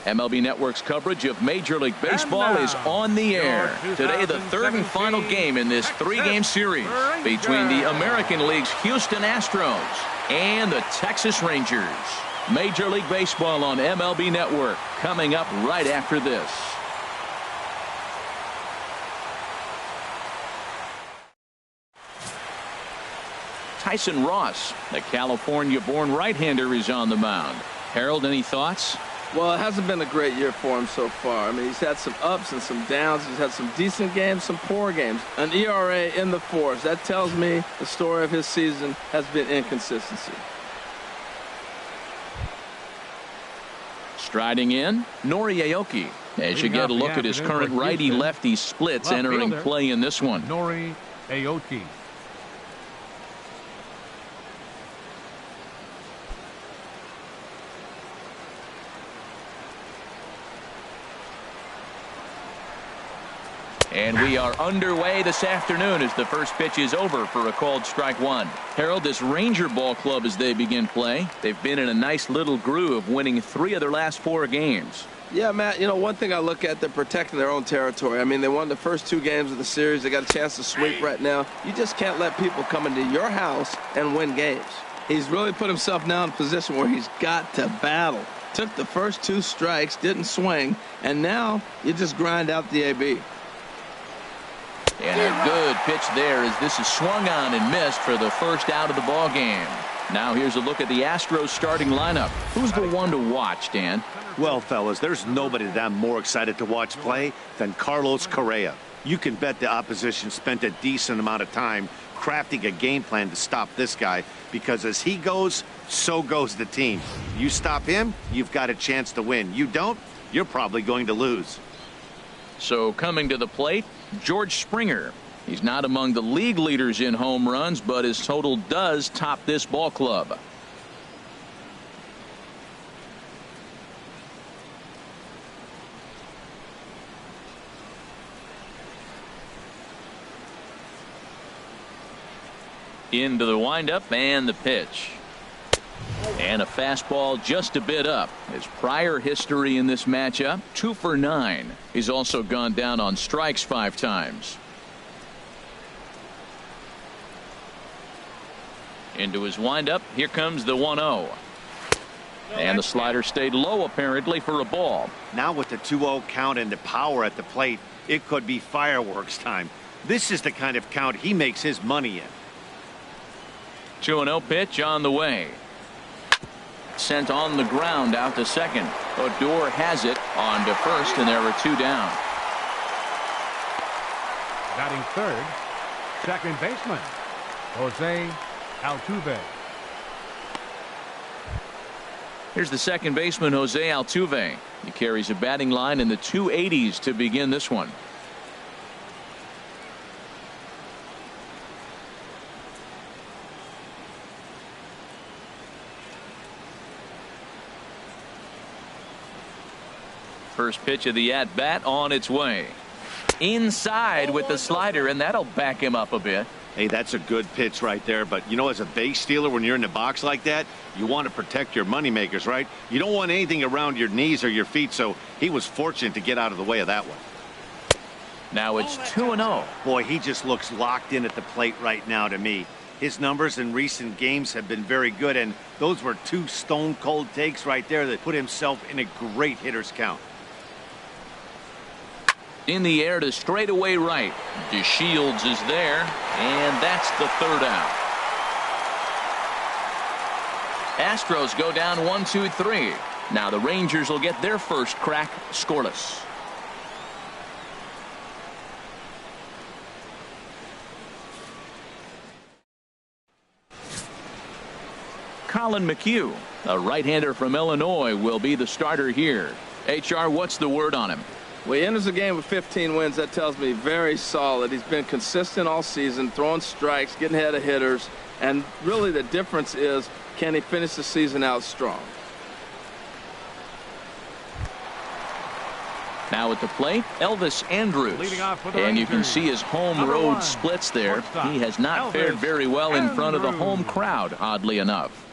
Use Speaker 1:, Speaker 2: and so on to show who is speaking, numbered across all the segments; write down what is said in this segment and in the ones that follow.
Speaker 1: MLB Network's coverage of Major League Baseball is on the air. Today, the third and final game in this three-game series between the American League's Houston Astros and the Texas Rangers. Major League Baseball on MLB Network coming up right after this. Tyson Ross, the California-born right-hander, is on the mound. Harold, any thoughts?
Speaker 2: Well, it hasn't been a great year for him so far. I mean, he's had some ups and some downs. He's had some decent games, some poor games. An ERA in the fours. That tells me the story of his season has been inconsistency.
Speaker 1: Striding in, Nori Aoki. As you get a look at his current righty-lefty splits entering play in this one.
Speaker 3: Nori Aoki.
Speaker 1: And we are underway this afternoon as the first pitch is over for a called strike one. Harold, this Ranger ball club, as they begin play, they've been in a nice little groove, winning 3 of their last 4 games.
Speaker 2: Yeah, Matt, you know, one thing I look at, they're protecting their own territory. I mean, they won the first 2 games of the series. They got a chance to sweep right now. You just can't let people come into your house and win games. He's really put himself now in a position where he's got to battle. Took the first 2 strikes, didn't swing, and now you just grind out the AB.
Speaker 1: And a good pitch there as this is swung on and missed for the first out of the ball game. Now here's a look at the Astros starting lineup. Who's the one to watch, Dan?
Speaker 4: Well, fellas, there's nobody that I'm more excited to watch play than Carlos Correa. You can bet the opposition spent a decent amount of time crafting a game plan to stop this guy, because as he goes, so goes the team. You stop him, you've got a chance to win. You don't, you're probably going to lose.
Speaker 1: So coming to the plate, George Springer. He's not among the league leaders in home runs, but his total does top this ball club. Into the windup and the pitch. And a fastball just a bit up. His prior history in this matchup, 2 for 9. He's also gone down on strikes 5 times. Into his windup. Here comes the 1-0. And the slider stayed low apparently for a ball.
Speaker 4: Now with the 2-0 count and the power at the plate, it could be fireworks time. This is the kind of count he makes his money in.
Speaker 1: 2-0 pitch on the way. Sent on the ground out to second. Odor has it on to first, and there are 2 down.
Speaker 3: Batting third, second baseman, Jose Altuve.
Speaker 1: Here's the second baseman, Jose Altuve. He carries a batting line in the 280s to begin this one. First pitch of the at-bat on its way. Inside with the slider, and that'll back him up a bit.
Speaker 4: Hey, that's a good pitch right there. But, you know, as a base stealer, when you're in the box like that, you want to protect your moneymakers, right? You don't want anything around your knees or your feet, so he was fortunate to get out of the way of that one.
Speaker 1: Now it's 2-0.
Speaker 4: Boy, he just looks locked in at the plate right now to me. His numbers in recent games have been very good, and those were 2 stone-cold takes right there that put himself in a great hitter's count.
Speaker 1: In the air to straightaway right. DeShields is there, and that's the 3rd out. Astros go down 1-2-3. Now the Rangers will get their first crack scoreless. Colin McHugh, a right-hander from Illinois, will be the starter here. HR, what's the word on him?
Speaker 2: Well, he enters the game with 15 wins. That tells me very solid. He's been consistent all season, throwing strikes, getting ahead of hitters. And really the difference is, can he finish the season out strong?
Speaker 1: Now at the plate, Elvis Andrus. And you can see his home road splits there. He has not fared very well in front of the home crowd, oddly enough.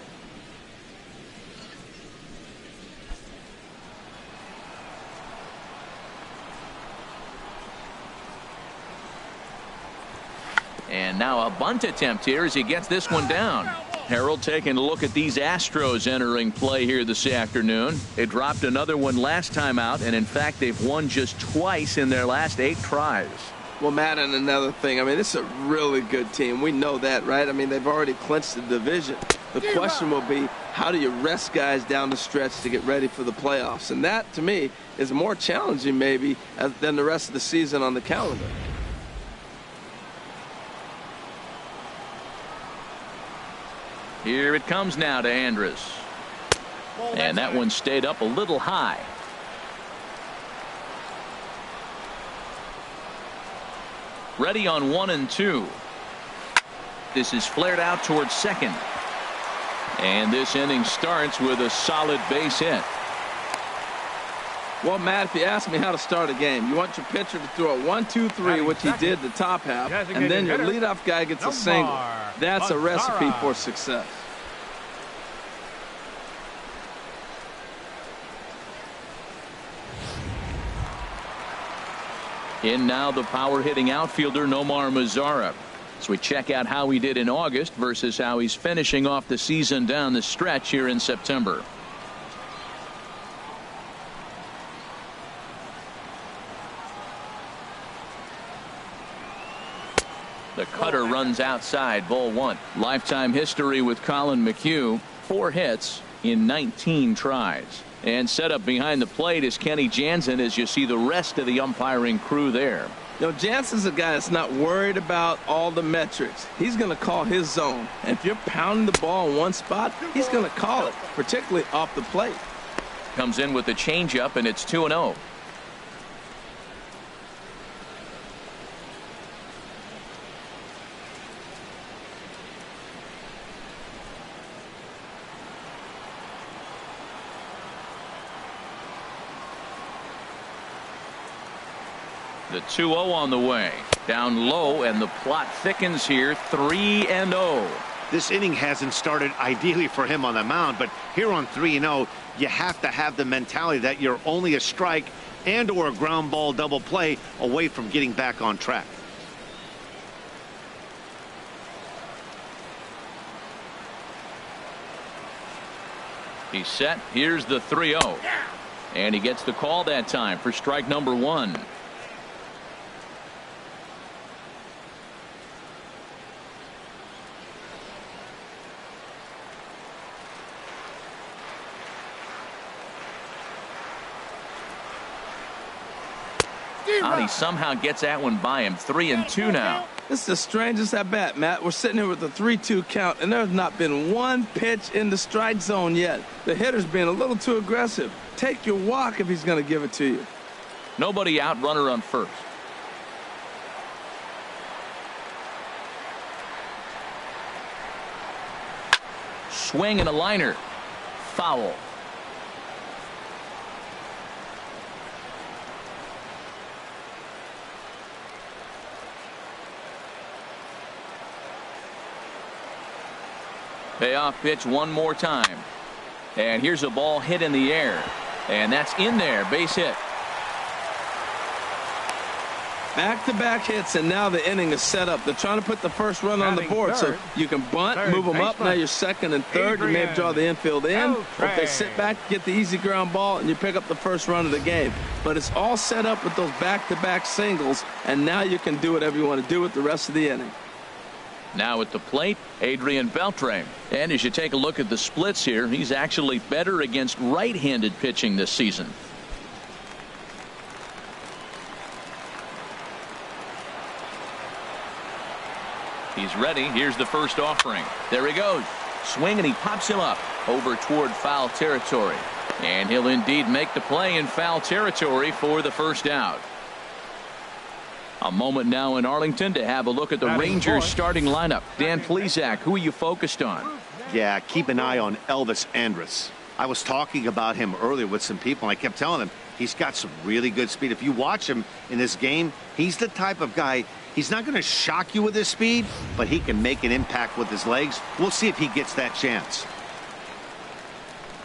Speaker 1: And now a bunt attempt here as he gets this one down. Harold, taking a look at these Astros entering play here this afternoon. They dropped another one last time out, and in fact they've won just twice in their last 8 tries.
Speaker 2: Well, Matt, and another thing, I mean, this is a really good team. We know that, right? I mean, they've already clinched the division. The question will be, how do you rest guys down the stretch to get ready for the playoffs? And that, to me, is more challenging maybe than the rest of the season on the calendar.
Speaker 1: Here it comes now to Andrus. And that one stayed up a little high. Ready on 1 and 2. This is flared out towards second. And this inning starts with a solid base hit.
Speaker 2: Well, Matt, if you ask me how to start a game, you want your pitcher to throw a 1-2-3, which he did the top half, and then your leadoff guy gets a single. That's a recipe for success.
Speaker 1: In now the power hitting outfielder Nomar Mazara. So we check out how he did in August versus how he's finishing off the season down the stretch here in September. The cutter runs outside, ball 1. Lifetime history with Colin McHugh, 4 hits in 19 tries. And set up behind the plate is Kenny Jansen as you see the rest of the umpiring crew there.
Speaker 2: You know, Jansen's a guy that's not worried about all the metrics. He's going to call his zone. And if you're pounding the ball in one spot, he's going to call it, particularly off the plate.
Speaker 1: Comes in with the changeup, and it's 2-0. The 2-0 on the way. Down low, and the plot thickens here. 3-0.
Speaker 4: This inning hasn't started ideally for him on the mound, but here on 3-0, you have to have the mentality that you're only a strike and or a ground ball double play away from getting back on track.
Speaker 1: He's set. Here's the 3-0. And he gets the call that time for strike number 1. He somehow gets that one by him. 3-2 now.
Speaker 2: This is the strangest at bat, Matt. We're sitting here with a 3-2 count, and there's not been one pitch in the strike zone yet. The hitter's being a little too aggressive. Take your walk if he's going to give it to you.
Speaker 1: Nobody out, runner on first. Swing and a liner. Foul. Payoff pitch one more time. And here's a ball hit in the air. And that's in there. Base hit.
Speaker 2: Back-to-back hits, and now the inning is set up. They're trying to put the first run on the board, so you can bunt, move them up. Now you're second and third. You may draw the infield in. Or if they sit back, get the easy ground ball, and you pick up the first run of the game. But it's all set up with those back-to-back singles, and now you can do whatever you want to do with the rest of the inning.
Speaker 1: Now at the plate, Adrian Beltre. And as you take a look at the splits here, he's actually better against right-handed pitching this season. He's ready. Here's the first offering. There he goes. Swing, and he pops him up over toward foul territory. And he'll indeed make the play in foul territory for the first out. A moment now in Arlington to have a look at the Rangers starting lineup. Dan Plesac, who are you focused on?
Speaker 4: Yeah, keep an eye on Elvis Andrus. I was talking about him earlier with some people, and I kept telling them he's got some really good speed. If you watch him in this game, he's the type of guy, he's not going to shock you with his speed, but he can make an impact with his legs. We'll see if he gets that chance.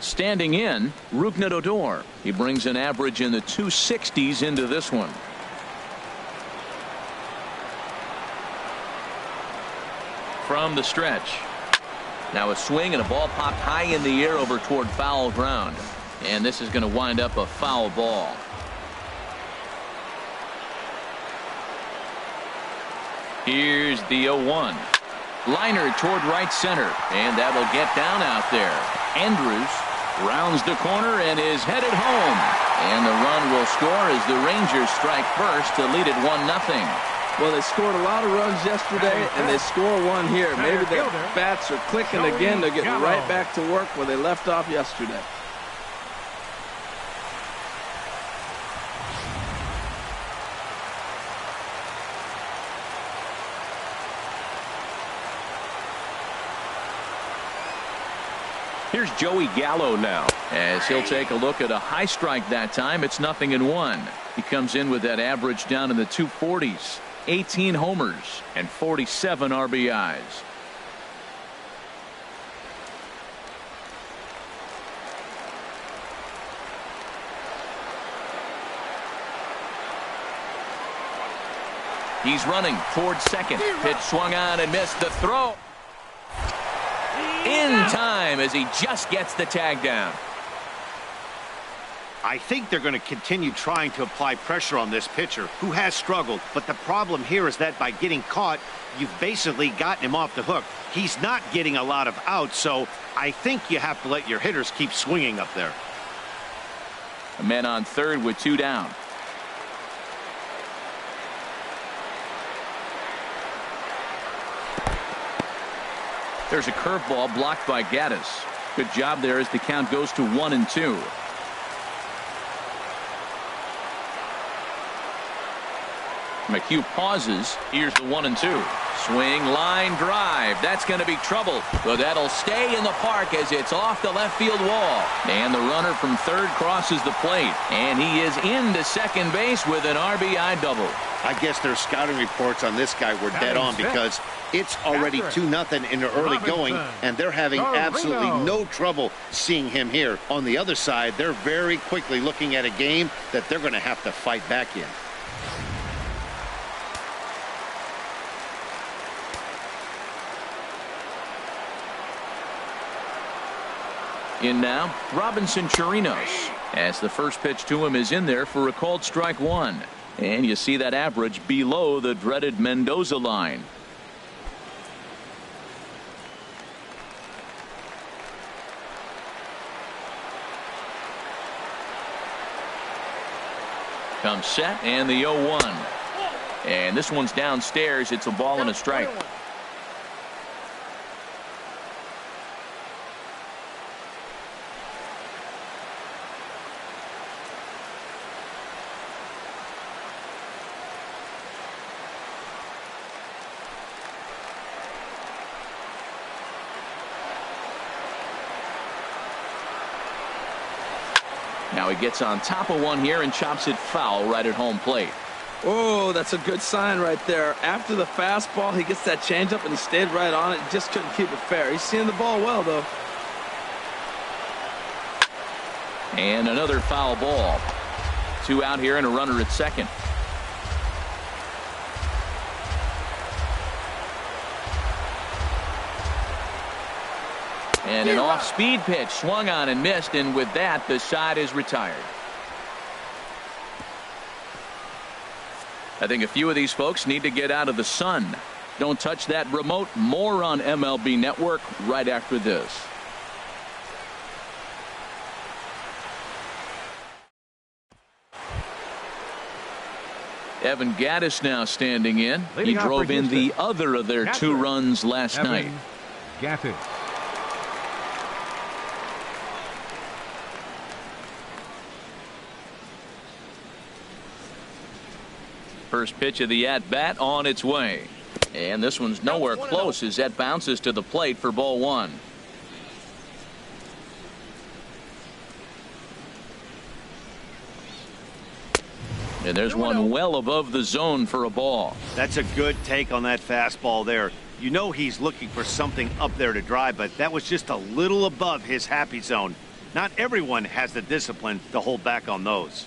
Speaker 1: Standing in, Rougned Odor. He brings an average in the 260s into this one. from the stretch. Now a swing and a ball popped high in the air over toward foul ground. And this is going to wind up a foul ball. Here's the 0-1. Liner toward right center. And that will get down out there. Andrews rounds the corner and is headed home. And the run will score as the Rangers strike first to lead it 1-0.
Speaker 2: Well, they scored a lot of runs yesterday, and they score one here. Maybe the bats are clicking again. They're getting right back to work where they left off yesterday.
Speaker 1: Here's Joey Gallo now, as he'll take a look at a high strike that time. It's 0-1. He comes in with that average down in the 240s. 18 homers and 47 RBIs. He's running towards second. Pitch swung on and missed. The throw in time as he just gets the tag down.
Speaker 4: I think they're going to continue trying to apply pressure on this pitcher who has struggled. But the problem here is that by getting caught, you've basically gotten him off the hook. He's not getting a lot of outs, so I think you have to let your hitters keep swinging up there.
Speaker 1: A man on third with 2 down. There's a curveball blocked by Gaddis. Good job there as the count goes to 1-2. McHugh pauses. Here's the 1-2. Swing, line, drive. That's going to be trouble. But that'll stay in the park as it's off the left field wall. And the runner from third crosses the plate. And he is into second base with an RBI double.
Speaker 4: I guess their scouting reports on this guy were dead on because it's already 2-0 in the early going, and they're having absolutely no trouble seeing him here. On the other side, they're very quickly looking at a game that they're going to have to fight back in.
Speaker 1: In now, Robinson Chirinos, as the first pitch to him is in there for a called strike 1. And you see that average below the dreaded Mendoza line. Comes set and the 0-1. And this one's downstairs. It's a ball and a strike. Now he gets on top of one here and chops it foul right at home plate.
Speaker 2: Oh, that's a good sign right there. After the fastball, he gets that changeup and he stayed right on it. He just couldn't keep it fair. He's seeing the ball well, though.
Speaker 1: And another foul ball. 2 out here and a runner at second. And an off-speed pitch swung on and missed, and with that, the side is retired. I think a few of these folks need to get out of the sun. Don't touch that remote. More on MLB Network right after this. Evan Gaddis now standing in. He drove in the other of their 2 runs last night.
Speaker 3: Gaddis.
Speaker 1: First pitch of the at-bat on its way. And this one's nowhere close as that bounces to the plate for ball 1. And there's one well above the zone for a ball.
Speaker 4: That's a good take on that fastball there. You know he's looking for something up there to drive, but that was just a little above his happy zone. Not everyone has the discipline to hold back on those.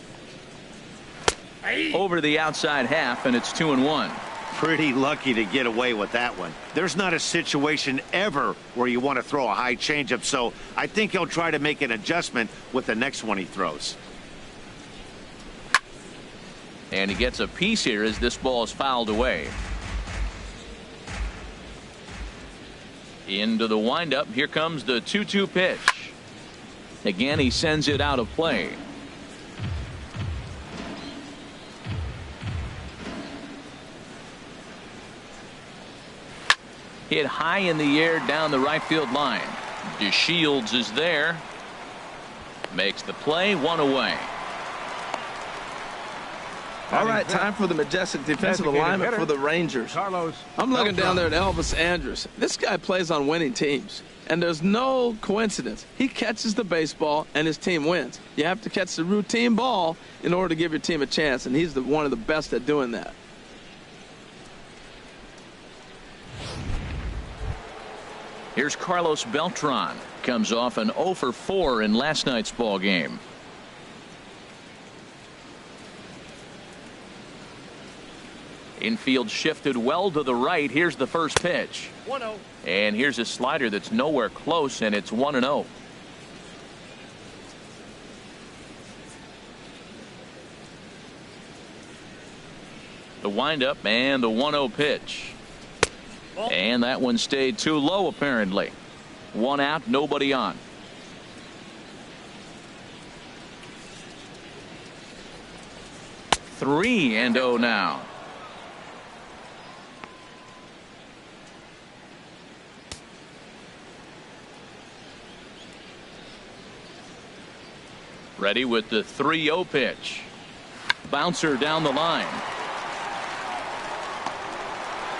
Speaker 1: Over the outside half, and it's 2-1.
Speaker 4: Pretty lucky to get away with that one. There's not a situation ever where you want to throw a high changeup, so I think he'll try to make an adjustment with the next one he throws.
Speaker 1: And he gets a piece here as this ball is fouled away. Into the windup. Here comes the 2-2 pitch. Again, he sends it out of play. Hit high in the air down the right field line. DeShields is there. Makes the play, one away.
Speaker 2: All right, time for the majestic defensive alignment for the Rangers. I'm looking down there at Elvis Andrus. This guy plays on winning teams, and there's no coincidence. He catches the baseball, and his team wins. You have to catch the routine ball in order to give your team a chance, and he's one of the best at doing that.
Speaker 1: Here's Carlos Beltran. Comes off an 0 for 4 in last night's ball game. Infield shifted well to the right. Here's the first pitch.
Speaker 4: 1-0.
Speaker 1: And here's a slider that's nowhere close, and it's 1-0. The windup and the 1-0 pitch. And that one stayed too low, apparently. One out, nobody on. Three and 0 now. Ready with the 3-0 pitch. Bouncer down the line.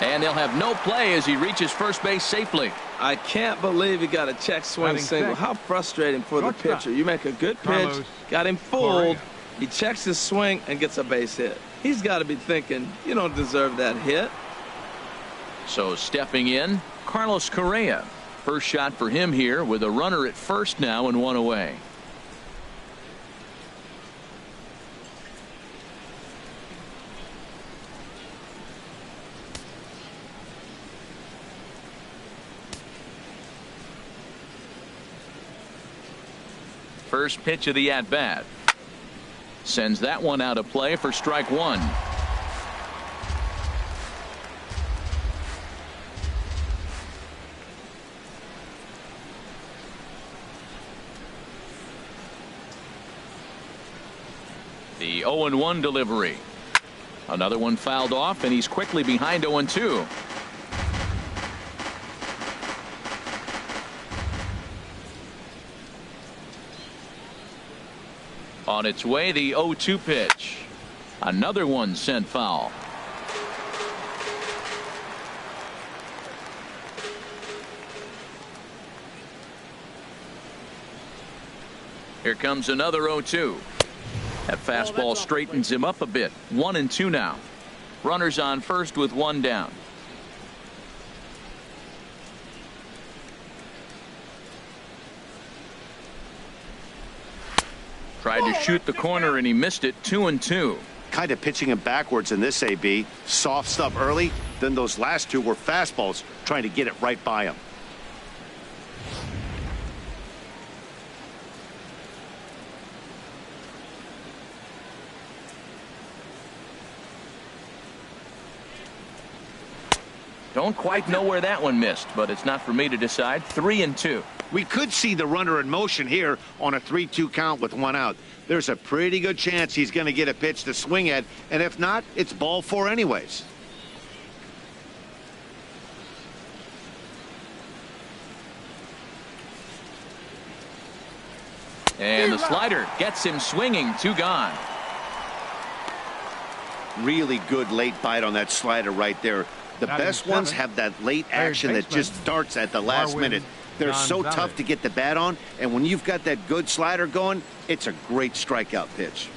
Speaker 1: And they'll have no play as he reaches first base safely.
Speaker 2: I can't believe he got a check swing single. How frustrating for the pitcher. You make a good pitch, got him fooled. He checks his swing and gets a base hit. He's got to be thinking, you don't deserve that hit.
Speaker 1: So stepping in, Carlos Correa. First shot for him here with a runner at first now and one away. First pitch of the at-bat. Sends that one out of play for strike one. The 0-1 delivery. Another one fouled off, and he's quickly behind 0-2. On its way, the 0-2 pitch. Another one sent foul. Here comes another 0-2. That fastball straightens him up a bit. 1-2 now. Runners on first with one down. Tried to shoot the corner and he missed it. 2-2.
Speaker 4: Kind of pitching him backwards in this AB. Soft stuff early, then those last two were fastballs trying to get it right by him.
Speaker 1: Don't quite know where that one missed, but it's not for me to decide. 3-2.
Speaker 4: We could see the runner in motion here on a 3-2 count with one out. There's a pretty good chance he's going to get a pitch to swing at, and if not, it's ball four anyways.
Speaker 1: And the slider gets him swinging. Two gone.
Speaker 4: Really good late bite on that slider right there. The best ones have that late action that just starts at the last minute. They're so tough to get the bat on, and when you've got that good slider going, it's a great strikeout pitch.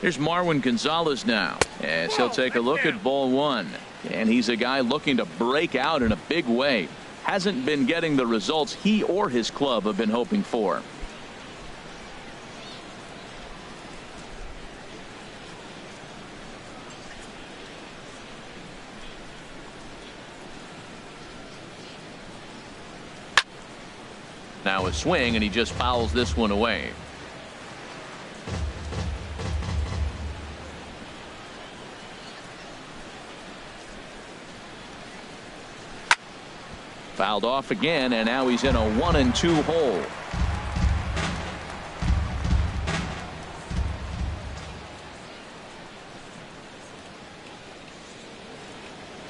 Speaker 1: Here's Marwin Gonzalez now, as he'll take a look at ball one. And he's a guy looking to break out in a big way. hasn't been getting the results he or his club have been hoping for. Now a swing, and he just fouls this one away. Fouled off again, and now he's in a 1-2 hole.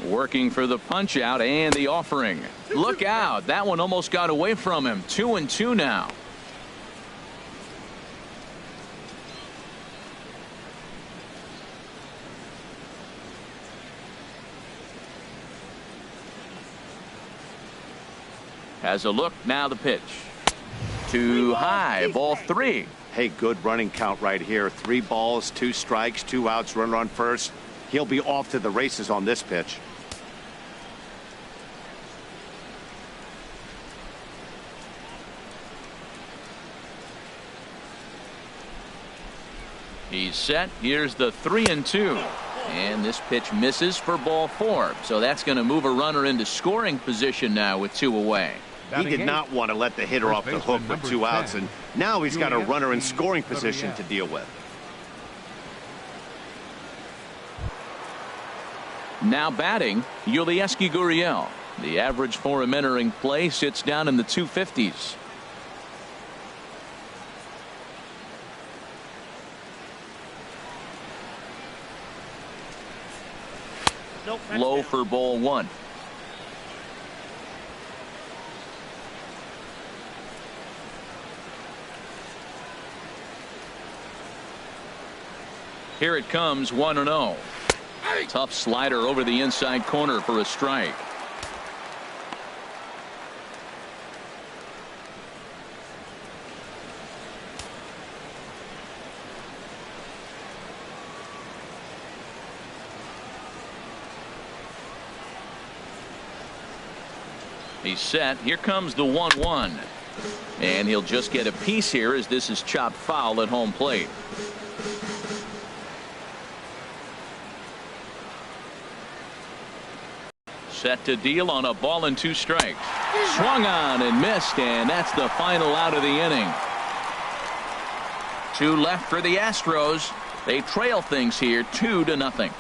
Speaker 1: Working for the punch out and the offering. Look out. That one almost got away from him. 2-2 now. Has a look. Now the pitch. Too high. Ball 3.
Speaker 4: Hey, good running count right here. 3 balls, 2 strikes, 2 outs, runner on first. He'll be off to the races on this pitch.
Speaker 1: He's set. Here's the 3-2. And this pitch misses for ball 4. So that's going to move a runner into scoring position now with 2 away.
Speaker 4: He did not want to let the hitter off the hook with 2 outs, and now he's got a runner in scoring position to deal with.
Speaker 1: Now batting, Yulieski Gurriel. The average for him entering play sits down in the 250s. Low for ball 1. Here it comes, 1-0. Tough slider over the inside corner for a strike. He's set. Here comes the 1-1. And he'll just get a piece here as this is chopped foul at home plate. Set to deal on a ball and 2 strikes. Swung on and missed, and that's the final out of the inning. 2 left for the Astros. They trail things here 2-0.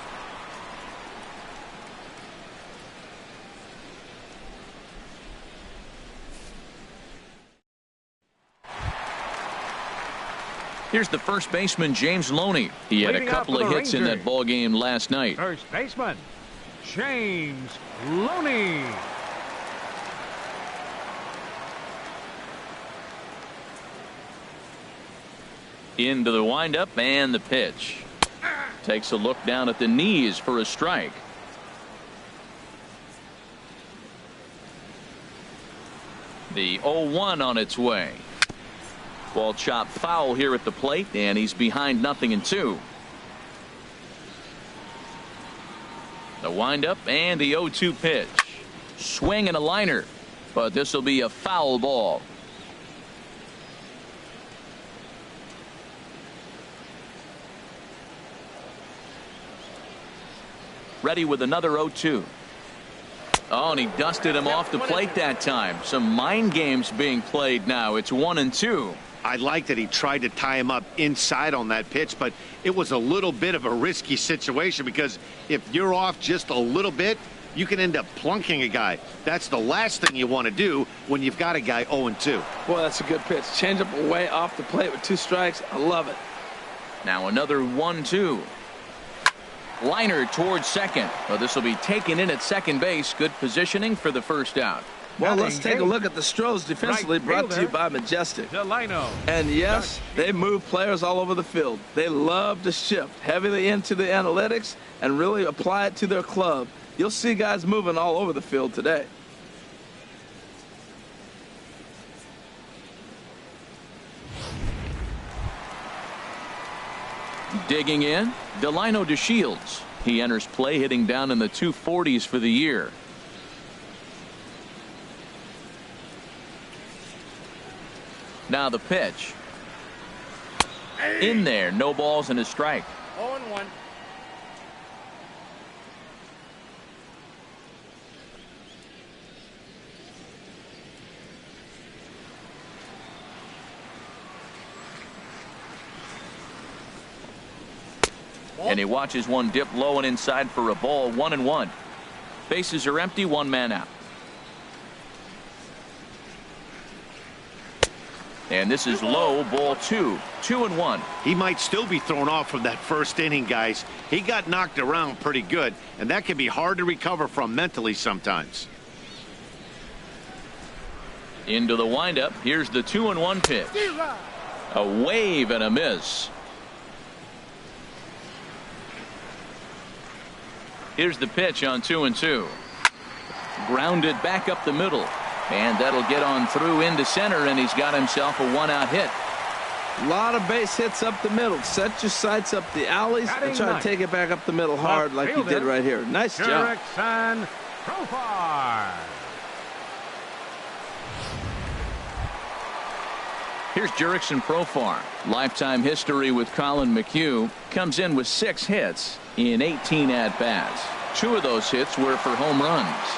Speaker 1: Here's the first baseman, James Loney. He had a couple of hits in that ball game last night.
Speaker 3: First baseman, James Loney.
Speaker 1: Into the windup and the pitch. Takes a look down at the knees for a strike. The 0-1 on its way. Ball chopped foul here at the plate, and he's behind 0-2. The windup and the 0-2 pitch. Swing and a liner, but this will be a foul ball. Ready with another 0-2. Oh, and he dusted him off the plate that time. Some mind games being played now. It's 1-2.
Speaker 4: I like that he tried to tie him up inside on that pitch, but it was a little bit of a risky situation because if you're off just a little bit, you can end up plunking a guy. That's the last thing you want to do when you've got a guy 0-2.
Speaker 2: Boy, that's a good pitch. Change up away off the plate with 2 strikes. I love it.
Speaker 1: Now another 1-2. Liner towards second. Well, this will be taken in at second base. Good positioning for the first out.
Speaker 2: Well, let's take a look at the Astros defensively, brought to you by Majestic. And yes, they move players all over the field. They love to shift heavily into the analytics and really apply it to their club. You'll see guys moving all over the field today.
Speaker 1: Digging in, Delino DeShields. He enters play hitting down in the 240s for the year. Now the pitch. In there, no balls and a strike.
Speaker 5: 0-1.
Speaker 1: And he watches one dip low and inside for a ball. 1-1. Bases are empty, one man out. And this is low, ball 2. 2-1.
Speaker 4: He might still be thrown off from that first inning, guys. He got knocked around pretty good, and that can be hard to recover from mentally sometimes.
Speaker 1: Into the windup. Here's the 2-1 pitch. A wave and a miss. Here's the pitch on 2-2. Grounded back up the middle. And that'll get on through into center, and he's got himself a one-out hit.
Speaker 2: A lot of base hits up the middle. Set your sights up the alleys and try to take it back up the middle hard like he did right here. Nice job.
Speaker 1: Here's Jurickson Profar. Lifetime history with Colin McHugh. Comes in with 6 hits in 18 at-bats. 2 of those hits were for home runs.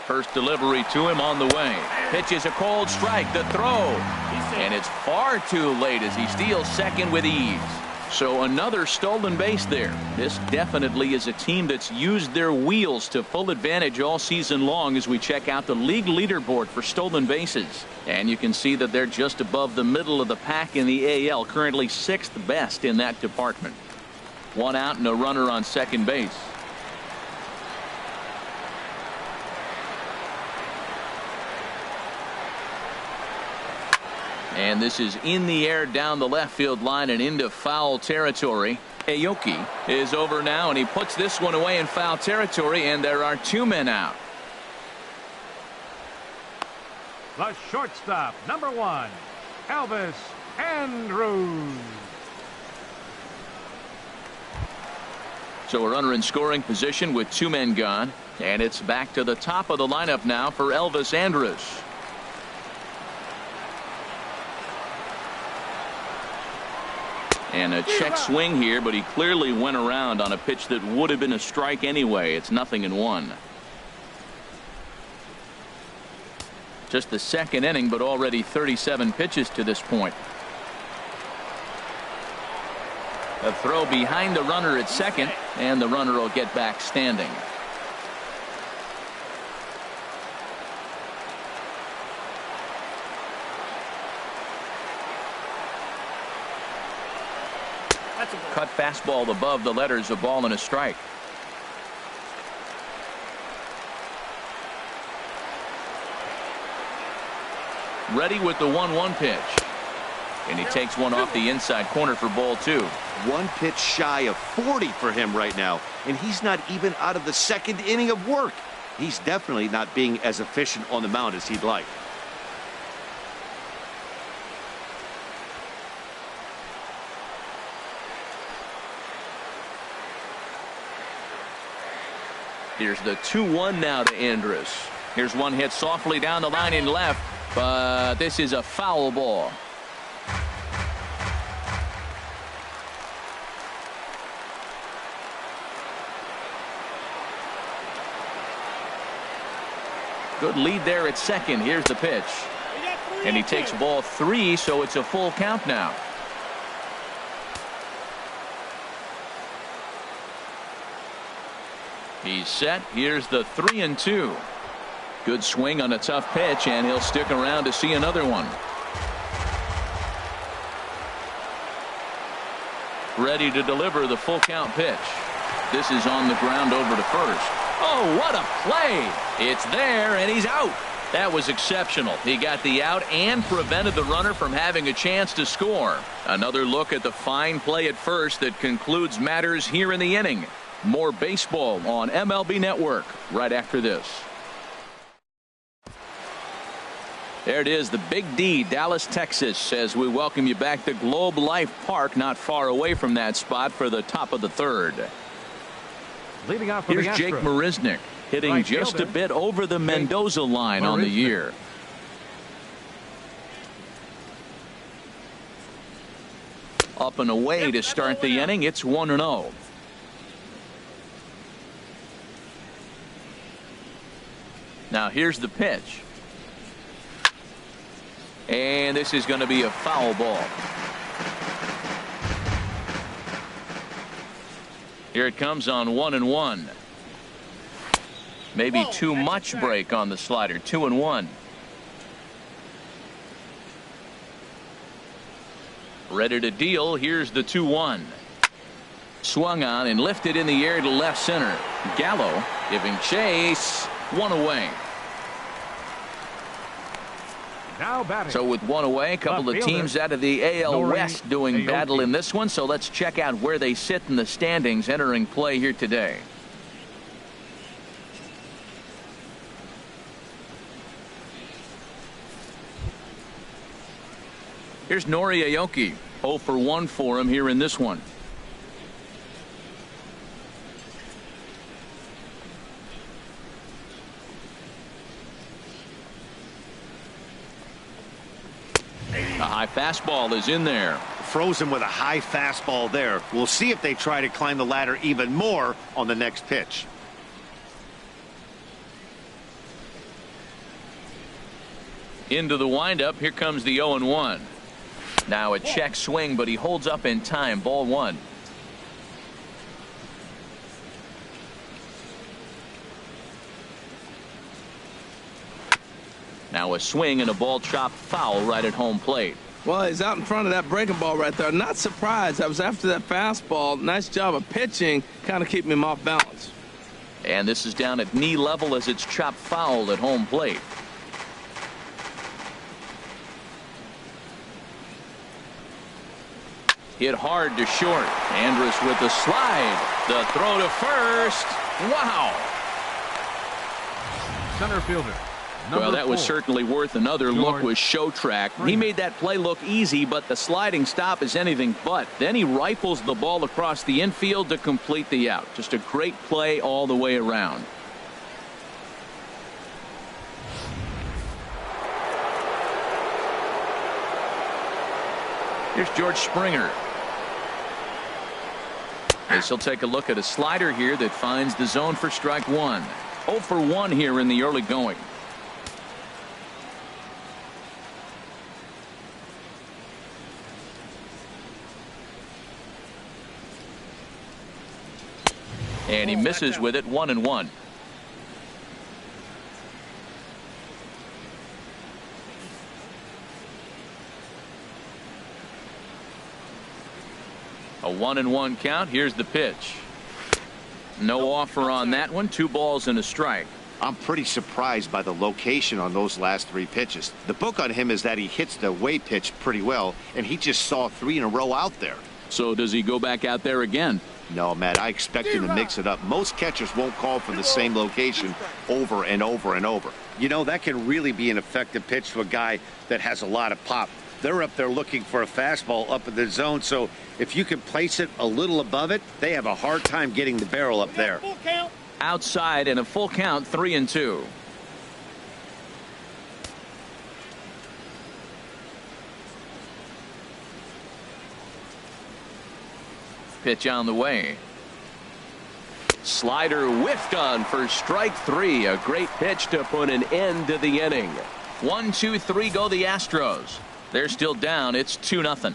Speaker 1: First delivery to him on the way. Pitches a cold strike. The throw. And it's far too late as he steals second with ease. So another stolen base there. This definitely is a team that's used their wheels to full advantage all season long as we check out the league leaderboard for stolen bases. And you can see that they're just above the middle of the pack in the AL, currently 6th best in that department. 1 out and a runner on second base. And this is in the air down the left field line and into foul territory. Aoki is over now, and he puts this one away in foul territory, and there are 2 men out.
Speaker 3: The shortstop, number 1, Elvis Andrus.
Speaker 1: So a runner in scoring position with 2 men gone, and it's back to the top of the lineup now for Elvis Andrus. And a check swing here, but he clearly went around on a pitch that would have been a strike anyway. It's 0-1. Just the second inning, but already 37 pitches to this point. A throw behind the runner at second, and the runner will get back standing. Cut fastball above the letters, a ball and a strike. Ready with the 1-1 pitch. And he takes one off the inside corner for ball 2.
Speaker 4: 1 pitch shy of 40 for him right now, and he's not even out of the second inning of work. He's definitely not being as efficient on the mound as he'd like.
Speaker 1: Here's the 2-1 now to Andrus. Here's one hit softly down the line in left, but this is a foul ball. Good lead there at second. Here's the pitch. And he takes ball 3, so it's a full count now. He's set. Here's the 3-2. Good swing on a tough pitch, and he'll stick around to see another one. Ready to deliver the full count pitch. This is on the ground over to first. Oh, what a play! It's there, and he's out. That was exceptional. He got the out and prevented the runner from having a chance to score. Another look at the fine play at first that concludes matters here in the inning. More baseball on MLB Network right after this. There it is, the Big D, Dallas, Texas, as we welcome you back to Globe Life Park, not far away from that spot for the top of the third.
Speaker 3: Leading off for
Speaker 1: Here's
Speaker 3: the Astros,
Speaker 1: Jake Marisnick, hitting
Speaker 3: right
Speaker 1: just a
Speaker 3: fielder,
Speaker 1: bit over the Mendoza line on the year. Up and away to start the inning. It's 1-0. Now here's the pitch. And this is going to be a foul ball. Here it comes on 1-1. Maybe too much break on the slider. 2-1. Ready to deal. Here's the 2-1. Swung on and lifted in the air to left center. Gallo giving chase. One away.
Speaker 3: now batting.
Speaker 1: So with one away, a couple of teams out of the AL West doing battle in this one. So let's check out where they sit in the standings entering play here today. Here's Nori Aoki. 0 for 1 for him here in this one. A high fastball is in there.
Speaker 4: Frozen with a high fastball there. We'll see if they try to climb the ladder even more on the next pitch.
Speaker 1: Into the windup. Here comes the 0-1. Now a check swing, but he holds up in time. Ball one. Now a swing and a ball chopped foul right at home plate.
Speaker 2: Well, he's out in front of that breaking ball right there. Not surprised. I was after that fastball. Nice job of pitching, kind of keeping him off balance.
Speaker 1: And this is down at knee level as it's chopped foul at home plate. Hit hard to short. Andrus with the slide. The throw to first. Wow.
Speaker 3: Center fielder.
Speaker 1: Well, that was certainly worth another look with show track. He made that play look easy, but the sliding stop is anything but. Then he rifles the ball across the infield to complete the out. Just a great play all the way around. Here's George Springer. As he'll take a look at a slider here that finds the zone for strike one. 0 for 1 here in the early going. And he misses with it. 1-1. A 1-1 count. Here's the pitch. No offer on that one. 2 balls and a strike.
Speaker 4: I'm pretty surprised by the location on those last 3 pitches. The book on him is that he hits the away pitch pretty well, and he just saw 3 in a row out there.
Speaker 1: So does he go back out there again?
Speaker 4: No, Matt, I expect him to mix it up. Most catchers won't call for the same location over and over and over. You know, that can really be an effective pitch to a guy that has a lot of pop. They're up there looking for a fastball up in the zone, so if you can place it a little above it, they have a hard time getting the barrel up there.
Speaker 1: Outside and a full count. 3-2. Pitch on the way. Slider whiffed on for strike 3. A great pitch to put an end to the inning. 1, 2, 3 go the Astros. They're still down. It's 2-0.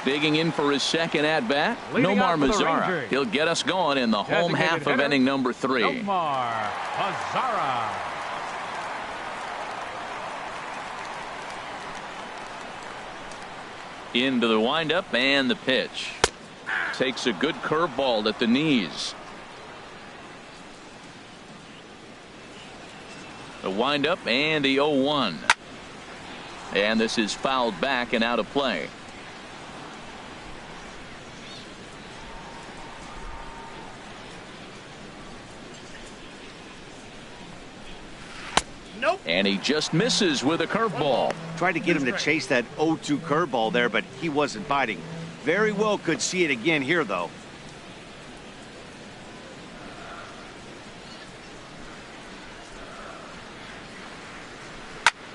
Speaker 1: Digging in for his second at-bat, Nomar Mazara. He'll get us going in the home half of inning number 3.
Speaker 3: Nomar Mazara.
Speaker 1: Into the windup and the pitch. Takes a good curveball at the knees. The windup and the 0-1. And this is fouled back and out of play.
Speaker 5: Nope.
Speaker 1: And he just misses with a curveball.
Speaker 4: Tried to get him to chase that 0-2 curveball there, but he wasn't biting. Very well could see it again here, though.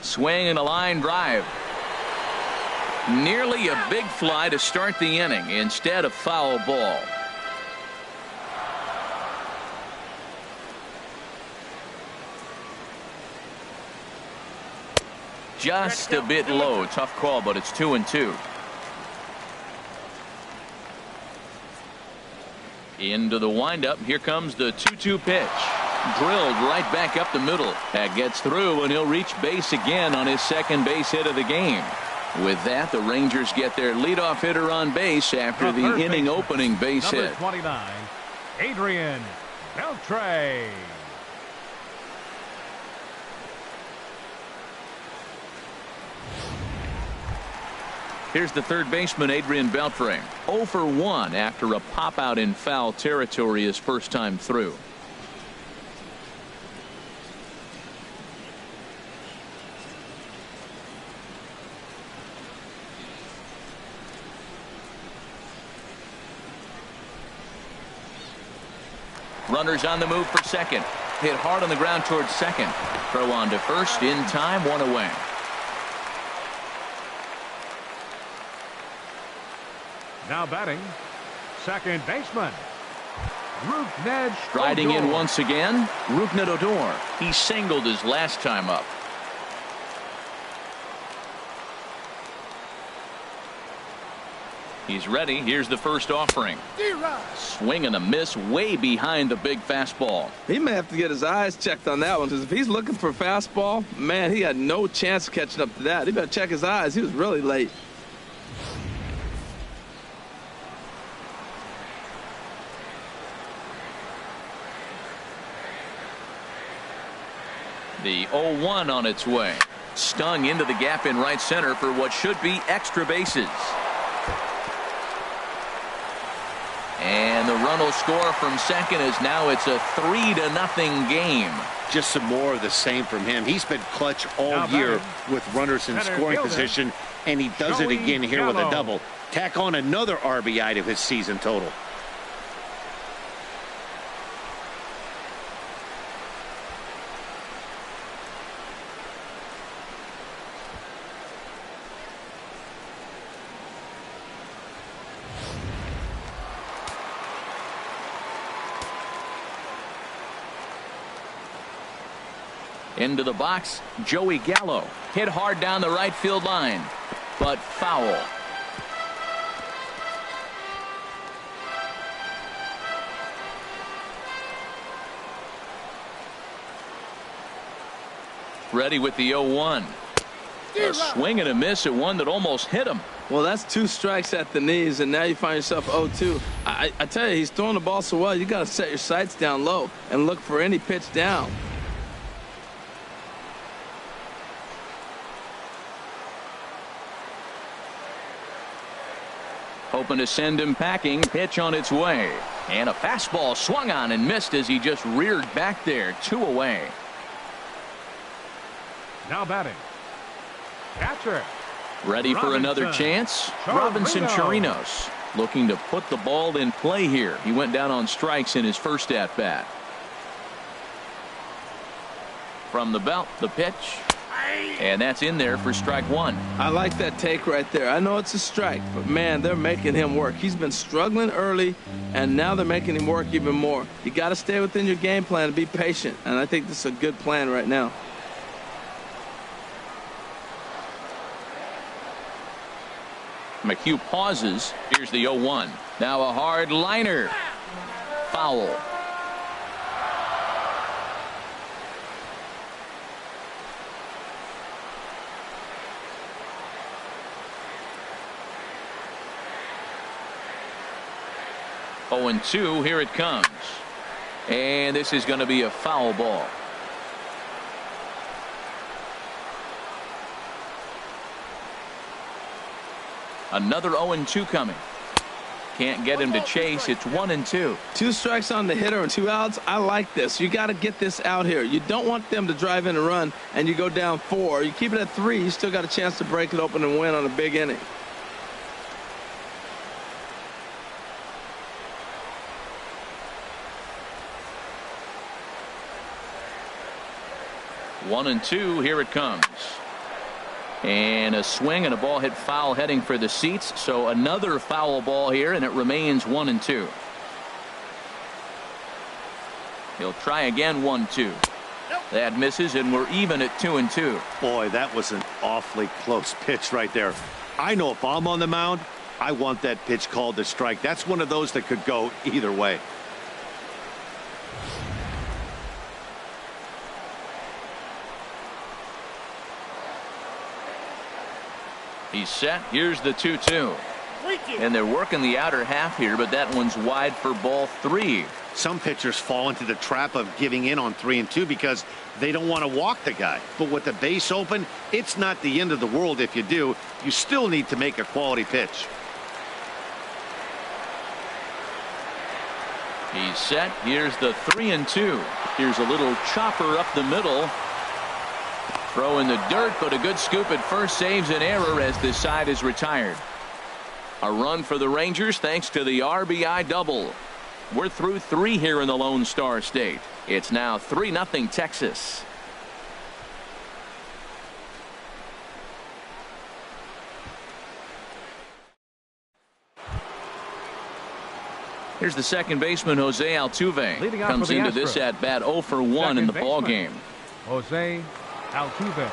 Speaker 1: Swing and a line drive. Nearly a big fly to start the inning. Instead, a foul ball. Just a bit low. Tough call, but it's 2-2. Into the windup. Here comes the 2-2 pitch. Drilled right back up the middle. That gets through, and he'll reach base again on his second base hit of the game. With that, the Rangers get their leadoff hitter on base after the inning opening base hit.
Speaker 3: Number 29, Adrian Beltre.
Speaker 1: Here's the third baseman, Adrian Beltre. 0 for 1 after a pop out in foul territory his first time through. Runners on the move for second. Hit hard on the ground towards second. Throw on to first in time, 1 away.
Speaker 3: Now batting, second baseman, Rougned
Speaker 1: Riding in
Speaker 3: Odor.
Speaker 1: once again, Rougned Odor. He singled his last time up. He's ready. Here's the first offering. Swing and a miss way behind the big fastball.
Speaker 2: He may have to get his eyes checked on that one, because if he's looking for a fastball, man, he had no chance of catching up to that. He better check his eyes. He was really late.
Speaker 1: The 0-1 on its way. Stung into the gap in right center for what should be extra bases. And the run will score from second as now it's a 3-0 game.
Speaker 4: Just some more of the same from him. He's been clutch all
Speaker 3: Now
Speaker 4: year
Speaker 3: batting,
Speaker 4: with runners in
Speaker 3: center
Speaker 4: scoring
Speaker 3: fielder,
Speaker 4: position, and he does it
Speaker 3: Joey
Speaker 4: again here with a
Speaker 3: Gallo.
Speaker 4: double. Tack on another RBI to his season total.
Speaker 1: Into the box, Joey Gallo. Hit hard down the right field line, but foul. Ready with the 0-1. A swing and a miss at one that almost hit him.
Speaker 2: Well, that's 2 strikes at the knees, and now you find yourself 0-2. I tell you, he's throwing the ball so well, you got to set your sights down low and look for any pitch down.
Speaker 1: Hoping to send him packing. Pitch on its way. And a fastball swung on and missed as he just reared back there. 2 away.
Speaker 3: Now batting, catcher.
Speaker 1: Ready for another
Speaker 3: Robinson
Speaker 1: chance. Robinson
Speaker 3: Chirinos.
Speaker 1: Chirinos looking to put the ball in play here. He went down on strikes in his first at bat. From the belt, the pitch. And that's in there for strike 1.
Speaker 2: I like that take right there. I know it's a strike, but man, they're making him work. He's been struggling early, and now they're making him work even more. You got to stay within your game plan and be patient, and I think this is a good plan right now.
Speaker 1: McHugh pauses. Here's the 0-1. Now a hard liner. Foul. Oh, and 2. Here it comes. And this is going to be a foul ball. Another 0-2 coming. Can't get him to chase. It's 1-2.
Speaker 2: 2 strikes on the hitter and 2 outs. I like this. You got to get this out here. You don't want them to drive in a run and you go down 4. You keep it at 3. You still got a chance to break it open and win on a big inning.
Speaker 1: One and 2. Here it comes. And a swing and a ball hit foul heading for the seats. So another foul ball here, and it remains 1-2. He'll try again. 1-2. That misses, and we're even at 2-2.
Speaker 4: Boy, that was an awfully close pitch right there. I know if I'm on the mound, I want that pitch called a strike. That's one of those that could go either way.
Speaker 1: He's set. Here's the 2-2. And they're working the outer half here, but that one's wide for ball 3.
Speaker 4: Some pitchers fall into the trap of giving in on 3-2 because they don't want to walk the guy. But with the base open, it's not the end of the world if you do. You still need to make a quality pitch.
Speaker 1: He's set. Here's the 3-2. Here's a little chopper up the middle. Throw in the dirt, but a good scoop at first saves an error as this side is retired. A run for the Rangers thanks to the RBI double. We're through 3 here in the Lone Star State. It's now 3-0 Texas. Here's the second baseman, Jose Altuve. Comes into this at bat 0 for 1 in the ball game.
Speaker 3: Jose Altuve.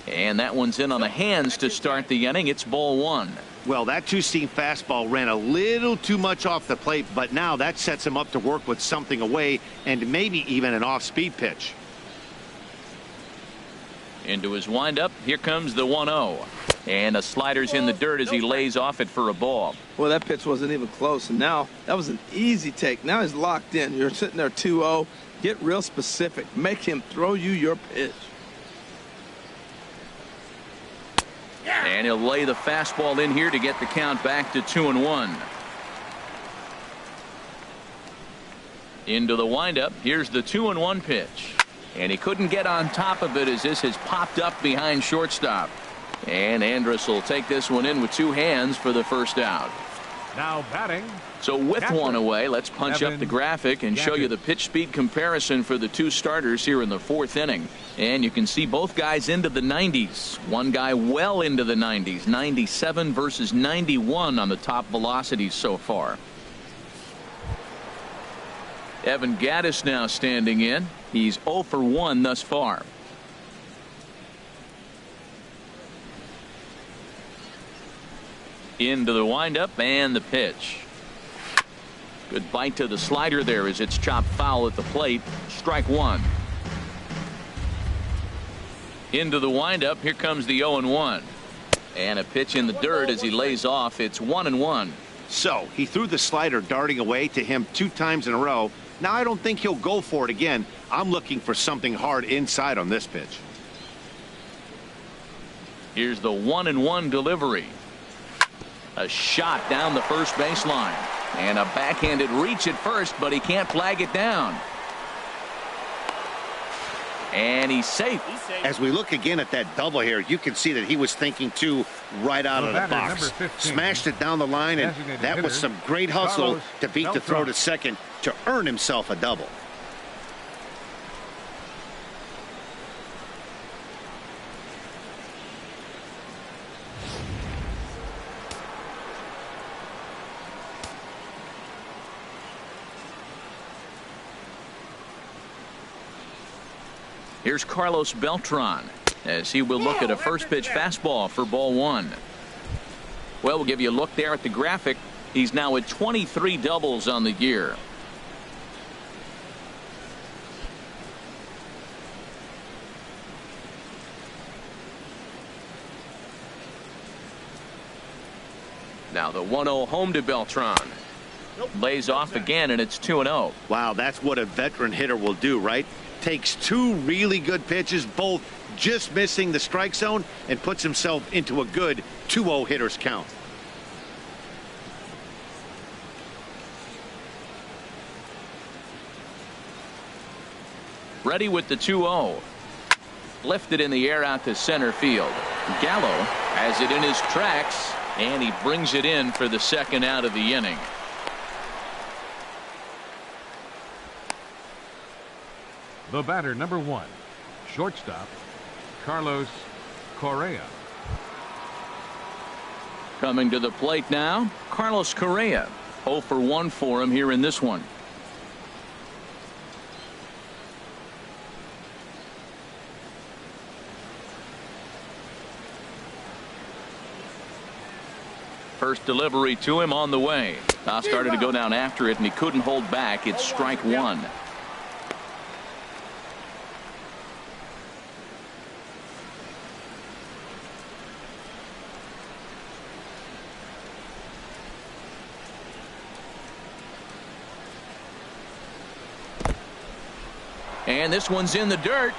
Speaker 1: And that one's in on the hands to start the inning. It's ball 1.
Speaker 4: Well, that 2-seam fastball ran a little too much off the plate, but now that sets him up to work with something away and maybe even an off-speed pitch.
Speaker 1: Into his windup. Here comes the 1-0. And a slider's in the dirt as he lays off it for a ball.
Speaker 2: Well, that pitch wasn't even close. And now that was an easy take. Now he's locked in. You're sitting there 2-0. Get real specific. Make him throw you your pitch.
Speaker 1: And he'll lay the fastball in here to get the count back to 2-1. Into the windup. Here's the 2-1 pitch. And he couldn't get on top of it as this has popped up behind shortstop. And Andrus will take this one in with 2 hands for the first out.
Speaker 3: Now batting.
Speaker 1: So with one away, let's punch up the graphic and show you the pitch speed comparison for the 2 starters here in the 4th inning. And you can see both guys into the 90s. One guy well into the 90s. 97 versus 91 on the top velocities so far. Evan Gattis now standing in. He's 0 for 1 thus far. Into the windup and the pitch. Good bite to the slider there as it's chopped foul at the plate. Strike 1. Into the windup. Here comes the 0-1. And a pitch in the dirt as he lays off. It's 1-1.
Speaker 4: So he threw the slider darting away to him 2 times in a row. Now I don't think he'll go for it again. I'm looking for something hard inside on this pitch.
Speaker 1: Here's the 1-1 delivery. A shot down the first baseline. And a backhanded reach at first, but he can't flag it down. And he's safe.
Speaker 4: As we look again at that double here, you can see that he was thinking too right out of the box. Smashed it down the line, and that was some great hustle to beat the throw to second to earn himself a double.
Speaker 1: Here's Carlos Beltran as he will look at a first pitch fastball for ball 1. Well, we'll give you a look there at the graphic. He's now at 23 doubles on the year. Now the 1-0 home to Beltran. Lays off again, and it's 2-0.
Speaker 4: Wow, that's what a veteran hitter will do, right? takes two really good pitches, both just missing the strike zone, and puts himself into a good 2-0 hitter's count.
Speaker 1: Ready with the 2-0. Lifted in the air out to center field. Gallo has it in his tracks, and he brings it in for the second out of the inning.
Speaker 3: The batter, number 1, shortstop, Carlos Correa.
Speaker 1: Coming to the plate now, Carlos Correa. 0 for 1 for him here in this one. First delivery to him on the way. Now started to go down after it, and he couldn't hold back. It's strike one. And this one's in the dirt.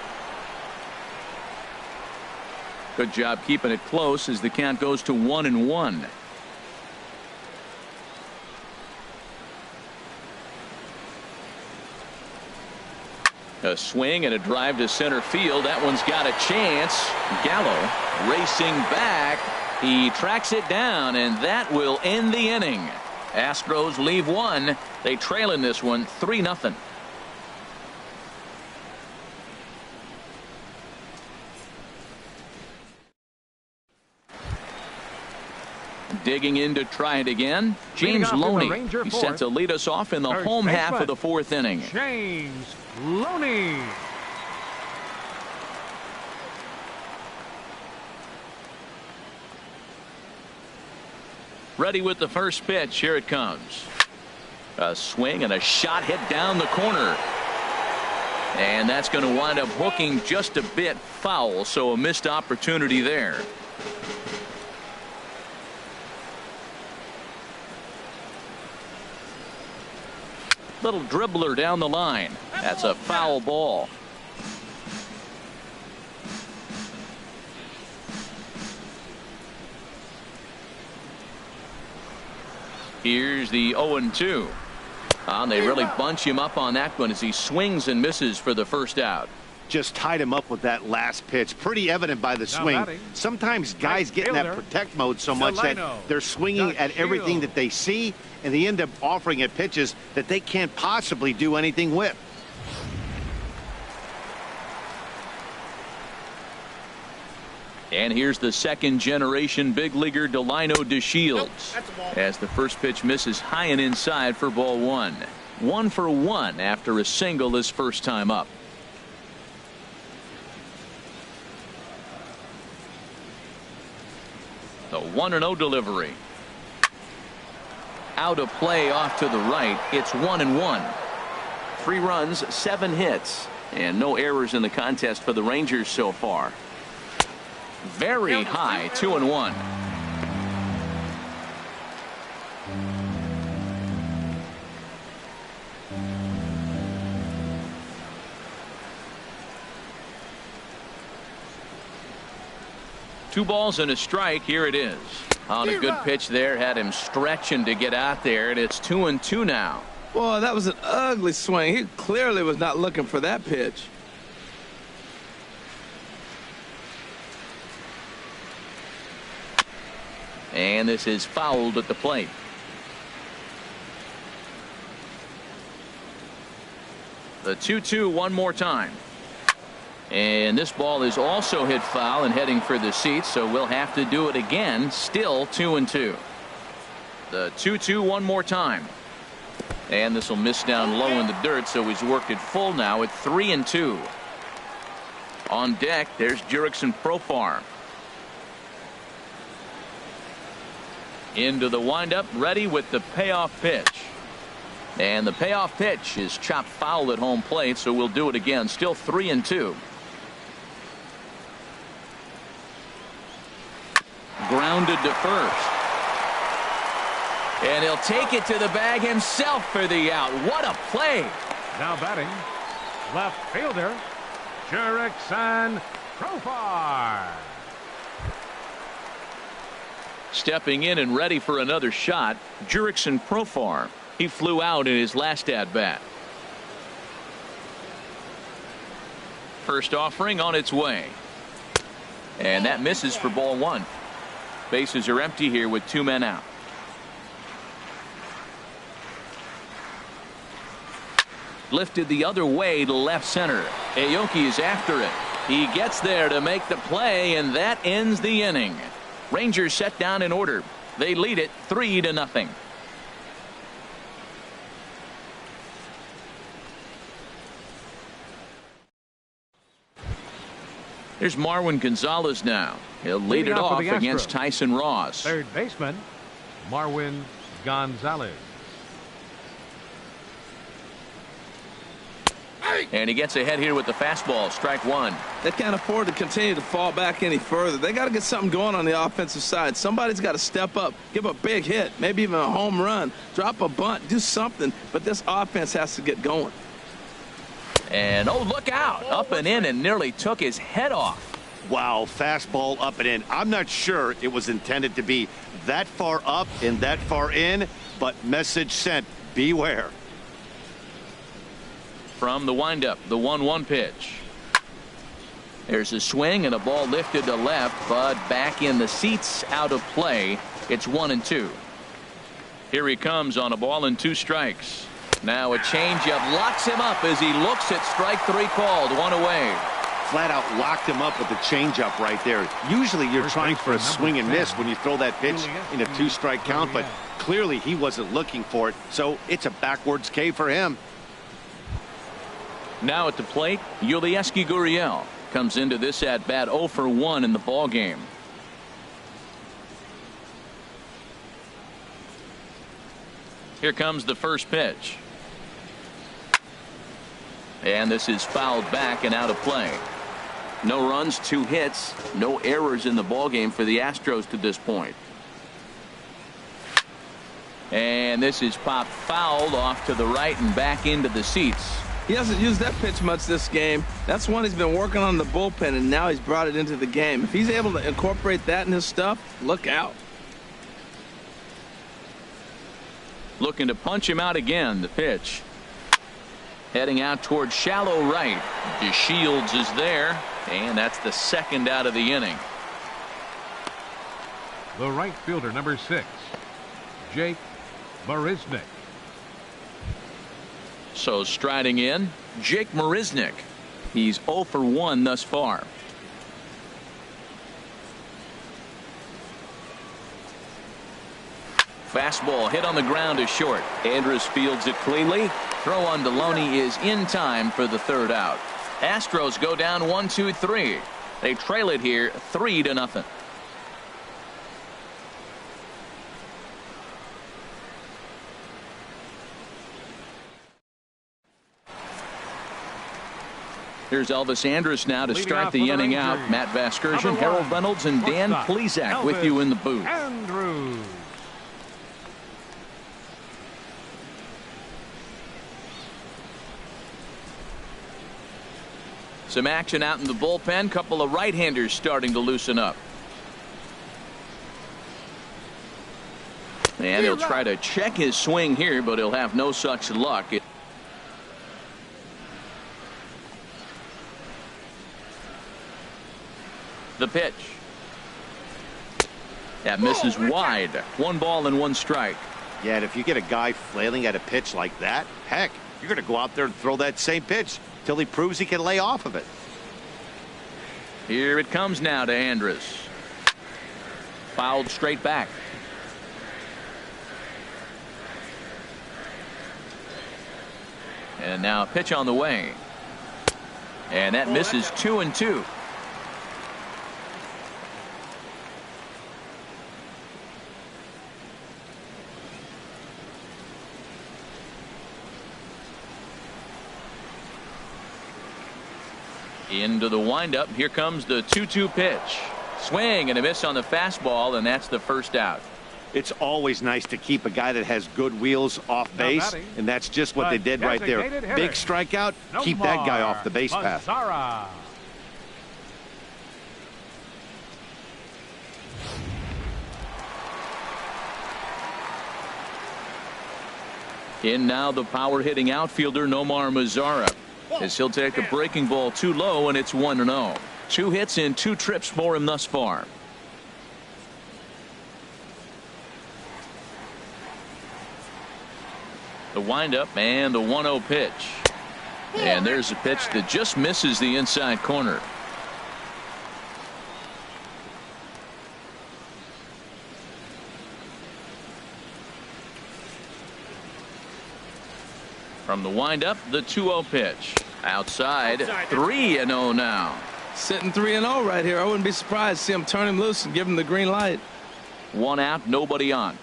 Speaker 1: Good job keeping it close as the count goes to 1-1. A swing and a drive to center field. That one's got a chance. Gallo racing back. He tracks it down, and that will end the inning. Astros leave one. They trail in this one 3-0. Digging in to try it again, James Loney. He's set to lead us off in the home half of the 4th inning.
Speaker 3: James Loney.
Speaker 1: Ready with the first pitch. Here it comes. A swing and a shot hit down the corner. And that's going to wind up hooking just a bit foul, so a missed opportunity there. Little dribbler down the line. That's a foul ball. Here's the 0-2. They really bunch him up on that one as he swings and misses for the first out.
Speaker 4: Just tied him up with that last pitch. Pretty evident by the swing. Sometimes guys get in that protect mode so much that they're swinging at everything that they see, and they end up offering at pitches that they can't possibly do anything with.
Speaker 1: And here's the second-generation big leaguer Delino DeShields. As the first pitch misses high and inside for ball one. 1 for 1 after a single his first time up. The 1-0 delivery. Out of play off to the right. It's 1-1. 3 runs, 7 hits, and no errors in the contest for the Rangers so far. Very high, 2-1. Two balls and a strike. Here it is. On a good pitch there, had him stretching to get out there, and it's 2-2 now.
Speaker 2: Boy, that was an ugly swing. He clearly was not looking for that pitch.
Speaker 1: And this is fouled at the plate. The 2-2 one more time. And this ball is also hit foul and heading for the seats, so we'll have to do it again. Still 2-2. The 2-2 one more time. And this will miss down low in the dirt, so he's worked it full now at 3-2. On deck, there's Jurickson Profar. Into the windup, ready with the payoff pitch. And the payoff pitch is chopped foul at home plate, so we'll do it again. Still 3-2. Grounded to first. And he'll take it to the bag himself for the out. What a play.
Speaker 3: Now batting, Left fielder, Jurickson Profar.
Speaker 1: Stepping in and ready for another shot, Jurickson Profar. He flew out in his last at-bat. First offering on its way. And that misses for ball one. Bases are empty here with 2 men out. Lifted the other way to left center. Aoki is after it. He gets there to make the play, and that ends the inning. Rangers set down in order. They lead it 3-0. Here's Marwin Gonzalez now. He'll lead it off against Tyson Ross.
Speaker 3: Third baseman, Marwin Gonzalez.
Speaker 1: And he gets ahead here with the fastball. Strike one.
Speaker 2: They can't afford to continue to fall back any further. They got to get something going on the offensive side. Somebody's got to step up, give a big hit, maybe even a home run, drop a bunt, do something. But this offense has to get going.
Speaker 1: And oh, look out. Up and in and nearly took his head off.
Speaker 4: Wow, fastball up and in. I'm not sure it was intended to be that far up and that far in, but message sent, beware.
Speaker 1: From the windup, the 1-1 pitch. There's a swing and a ball lifted to left, but back in the seats, out of play. It's 1-2. Here he comes on a ball and 2 strikes. Now a changeup locks him up as he looks at strike 3 called. 1 away.
Speaker 4: Flat out locked him up with the changeup right there. Usually you're trying for a swing and miss when you throw that pitch in a 2-strike count, but clearly he wasn't looking for it, so it's a backwards K for him.
Speaker 1: Now at the plate, Yulieski Gurriel comes into this at bat 0 for 1 in the ball game. Here comes the first pitch. And this is fouled back and out of play. No runs, 2 hits, no errors in the ball game for the Astros to this point. And this is popped fouled off to the right and back into the seats.
Speaker 2: He hasn't used that pitch much this game. That's one he's been working on in the bullpen, and now he's brought it into the game. If he's able to incorporate that in his stuff, look out.
Speaker 1: Looking to punch him out again. The pitch. Heading out towards shallow right. DeShields is there, and that's the second out of the inning.
Speaker 3: The right fielder, number 6, Jake Marisnick.
Speaker 1: So striding in, Jake Marisnick. He's 0 for 1 thus far. Fastball hit on the ground is short. Andrus fields it cleanly. Throw on Deloney is in time for the 3rd out. Astros go down 1-2-3. They trail it here 3-0. Here's Elvis Andrus now to start the inning out. Matt Vasgersian, Harold Reynolds, and Dan Plesac with you in the booth.
Speaker 3: Andrews.
Speaker 1: Some action out in the bullpen. Couple of right-handers starting to loosen up. And he'll try to check his swing here, but he'll have no such luck. The pitch. That misses wide. 1 ball and 1 strike.
Speaker 4: Yeah, and if you get a guy flailing at a pitch like that, heck, you're going to go out there and throw that same pitch till he proves he can lay off of it.
Speaker 1: Here it comes now to Andrus. Fouled straight back. And now a pitch on the way. And that misses 2-2. Into the windup. Here comes the 2-2 pitch. Swing and a miss on the fastball, and that's the first out.
Speaker 4: It's always nice to keep a guy that has good wheels off base, and that's just what they did right there. Big strikeout, keep that guy off the base path.
Speaker 1: In now the power-hitting outfielder Nomar Mazara, as he'll take a breaking ball too low, and it's 1-0. 2 hits in 2 trips for him thus far. The windup and the 1-0 pitch. And there's a pitch that just misses the inside corner. From the windup, the 2-0 pitch. Outside, 3-0 now.
Speaker 2: Sitting 3-0 right here. I wouldn't be surprised to see him turn him loose and give him the green light.
Speaker 1: 1 out, nobody on.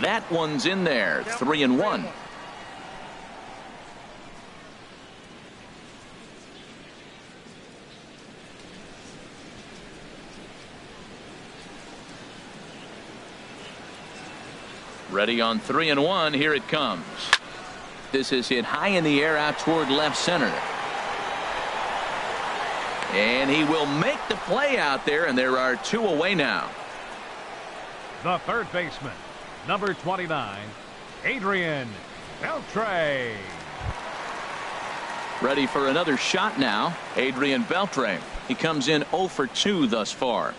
Speaker 1: That one's in there. 3-1. Ready on 3-1. Here it comes. This is hit high in the air out toward left center. And he will make the play out there, and there are 2 away now.
Speaker 3: The third baseman, number 29, Adrian Beltre.
Speaker 1: Ready for another shot now. Adrian Beltre. He comes in 0 for 2 thus far.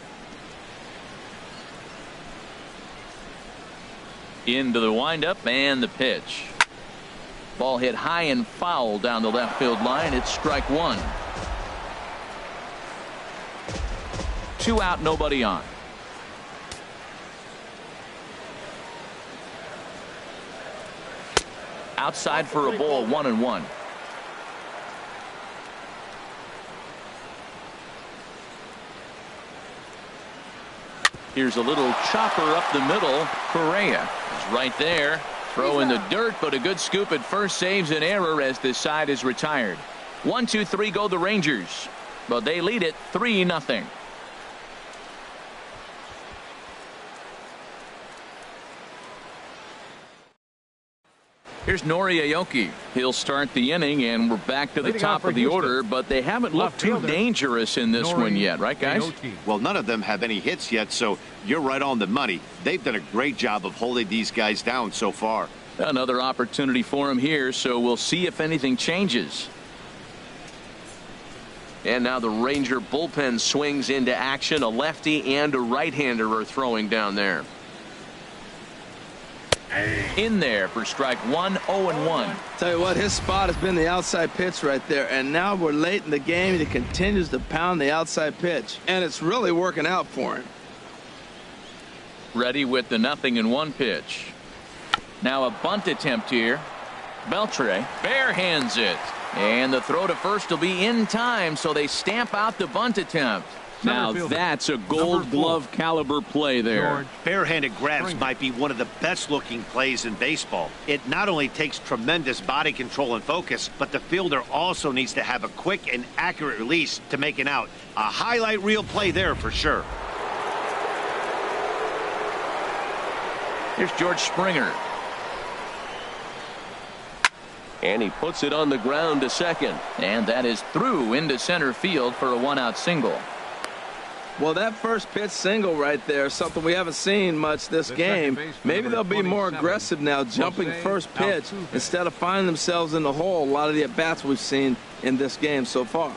Speaker 1: Into the windup and the pitch. Ball hit high and foul down the left field line. It's strike 1. 2 out, nobody on. Outside for a ball, 1-1. Here's a little chopper up the middle. Correa is right there. Throw in the dirt, but a good scoop at first saves an error as this side is retired. 1, 2, 3 go the Rangers, but they lead it 3-0. Here's Nori Aoki. He'll start the inning, and we're back to the top of the order, but they haven't looked too dangerous in this one yet, right, guys?
Speaker 4: Well, none of them have any hits yet, so you're right on the money. They've done a great job of holding these guys down so far.
Speaker 1: Another opportunity for him here, so we'll see if anything changes. And now the Ranger bullpen swings into action. A lefty and a right-hander are throwing down there. In there for strike 1, 0-1.
Speaker 2: Tell you what, his spot has been the outside pitch right there, and now we're late in the game and he continues to pound the outside pitch, and it's really working out for him.
Speaker 1: Ready with the 0-1 pitch. Now a bunt attempt here. Beltre bare hands it, and the throw to first will be in time, so they stamp out the bunt attempt. Now that's a gold glove caliber play there.
Speaker 4: Barehanded grabs might be one of the best looking plays in baseball. It not only takes tremendous body control and focus, but the fielder also needs to have a quick and accurate release to make an out. A highlight reel play there for sure.
Speaker 1: Here's George Springer. And he puts it on the ground to second. And that is through into center field for a 1-out single.
Speaker 2: Well, that first pitch single right there is something we haven't seen much this game. Maybe they'll be more aggressive now, jumping first pitch instead of finding themselves in the hole. A lot of the at-bats we've seen in this game so far.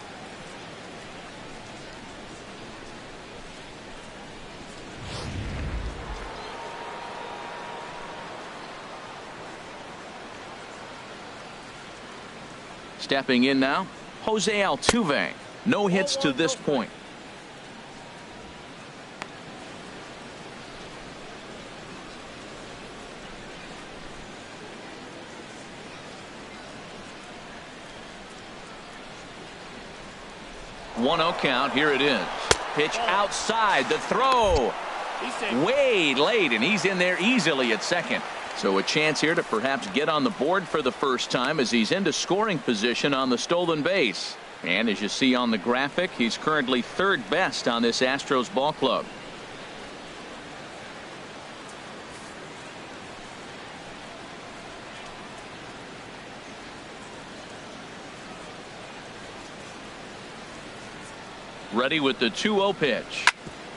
Speaker 1: Stepping in now, Jose Altuve. No hits to this point. One-0 count. Here it is. Pitch outside. The throw way late, and he's in there easily at second. So a chance here to perhaps get on the board for the first time as he's into scoring position on the stolen base. And as you see on the graphic, he's currently third best on this Astros ball club. Ready with the 2-0 pitch.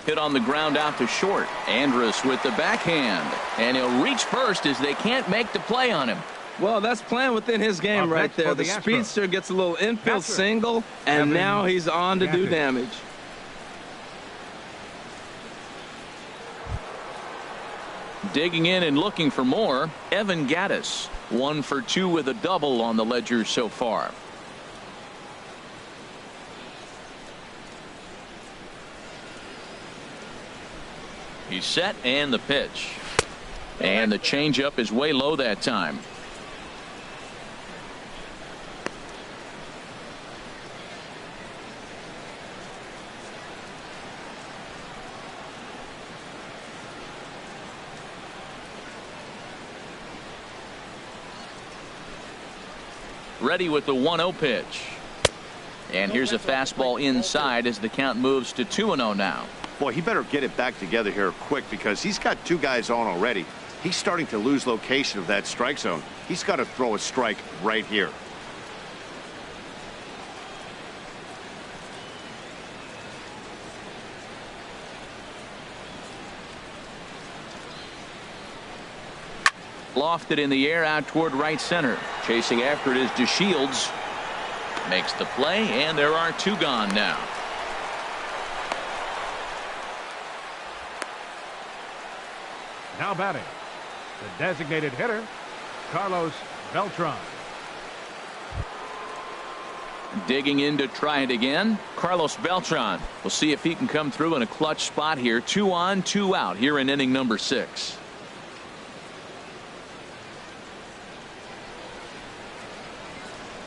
Speaker 1: Hit on the ground out to short. Andrus with the backhand. And he'll reach first as they can't make the play on him.
Speaker 2: Well, that's playing within his game right there. The speedster gets a little infield single, and now he's on to do damage.
Speaker 1: Digging in and looking for more, Evan Gattis. 1 for 2 with a double on the ledger so far. He's set, and the pitch. And the changeup is way low that time. Ready with the 1-0 pitch. And here's a fastball inside as the count moves to 2-0 now.
Speaker 4: Boy, he better get it back together here quick because he's got 2 guys on already. He's starting to lose location of that strike zone. He's got to throw a strike right here.
Speaker 1: Lofted in the air out toward right center. Chasing after it is DeShields. Makes the play, and there are 2 gone now.
Speaker 3: Now batting, the designated hitter, Carlos Beltran.
Speaker 1: Digging in to try it again, Carlos Beltran. We'll see if he can come through in a clutch spot here. 2 on, 2 out here in inning number 6.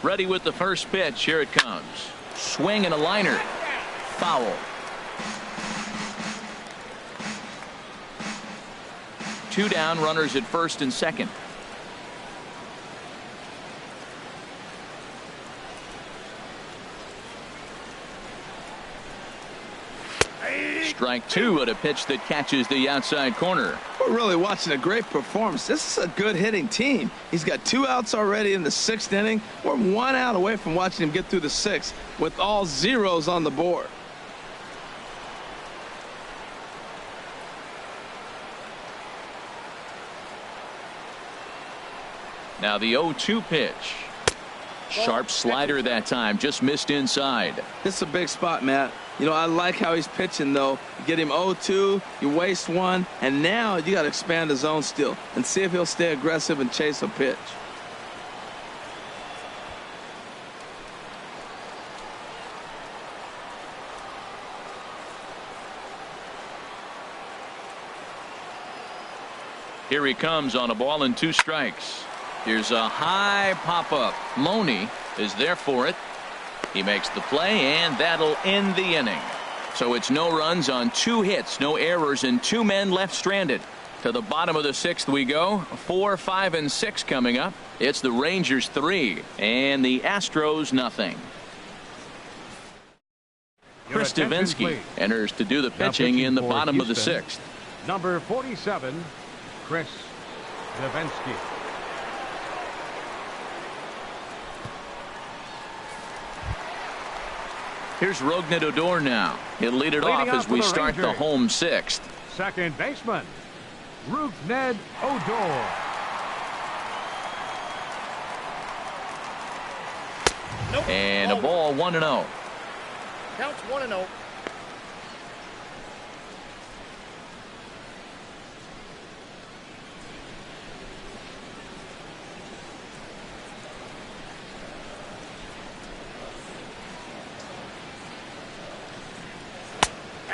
Speaker 1: Ready with the first pitch. Here it comes. Swing and a liner. Foul. 2 down, runners at first and second. Strike 2 at a pitch that catches the outside corner.
Speaker 2: We're really watching a great performance. This is a good hitting team. He's got 2 outs already in the 6th inning. We're 1 out away from watching him get through the 6th with all zeros on the board.
Speaker 1: Now the 0-2 pitch. Sharp slider that time, just missed inside.
Speaker 2: This is a big spot, Matt. You know, I like how he's pitching, though. You get him 0-2, you waste 1, and now you got to expand the zone still and see if he'll stay aggressive and chase a pitch.
Speaker 1: Here he comes on a ball and 2 strikes. Here's a high pop-up. Loney is there for it. He makes the play, and that'll end the inning. So it's no runs on 2 hits, no errors, and 2 men left stranded. To the bottom of the 6th we go. 4, 5, and 6 coming up. It's the Rangers 3 and the Astros nothing. Chris Davinsky enters to do the pitching in the bottom of the 6th.
Speaker 3: Number 47, Chris Davinsky.
Speaker 1: Here's Rougned Odor now. He'll lead it off as we start the home 6th.
Speaker 3: Second baseman, Rougned Odor.
Speaker 5: Nope.
Speaker 1: And a ball 1-0.
Speaker 5: Counts 1-0.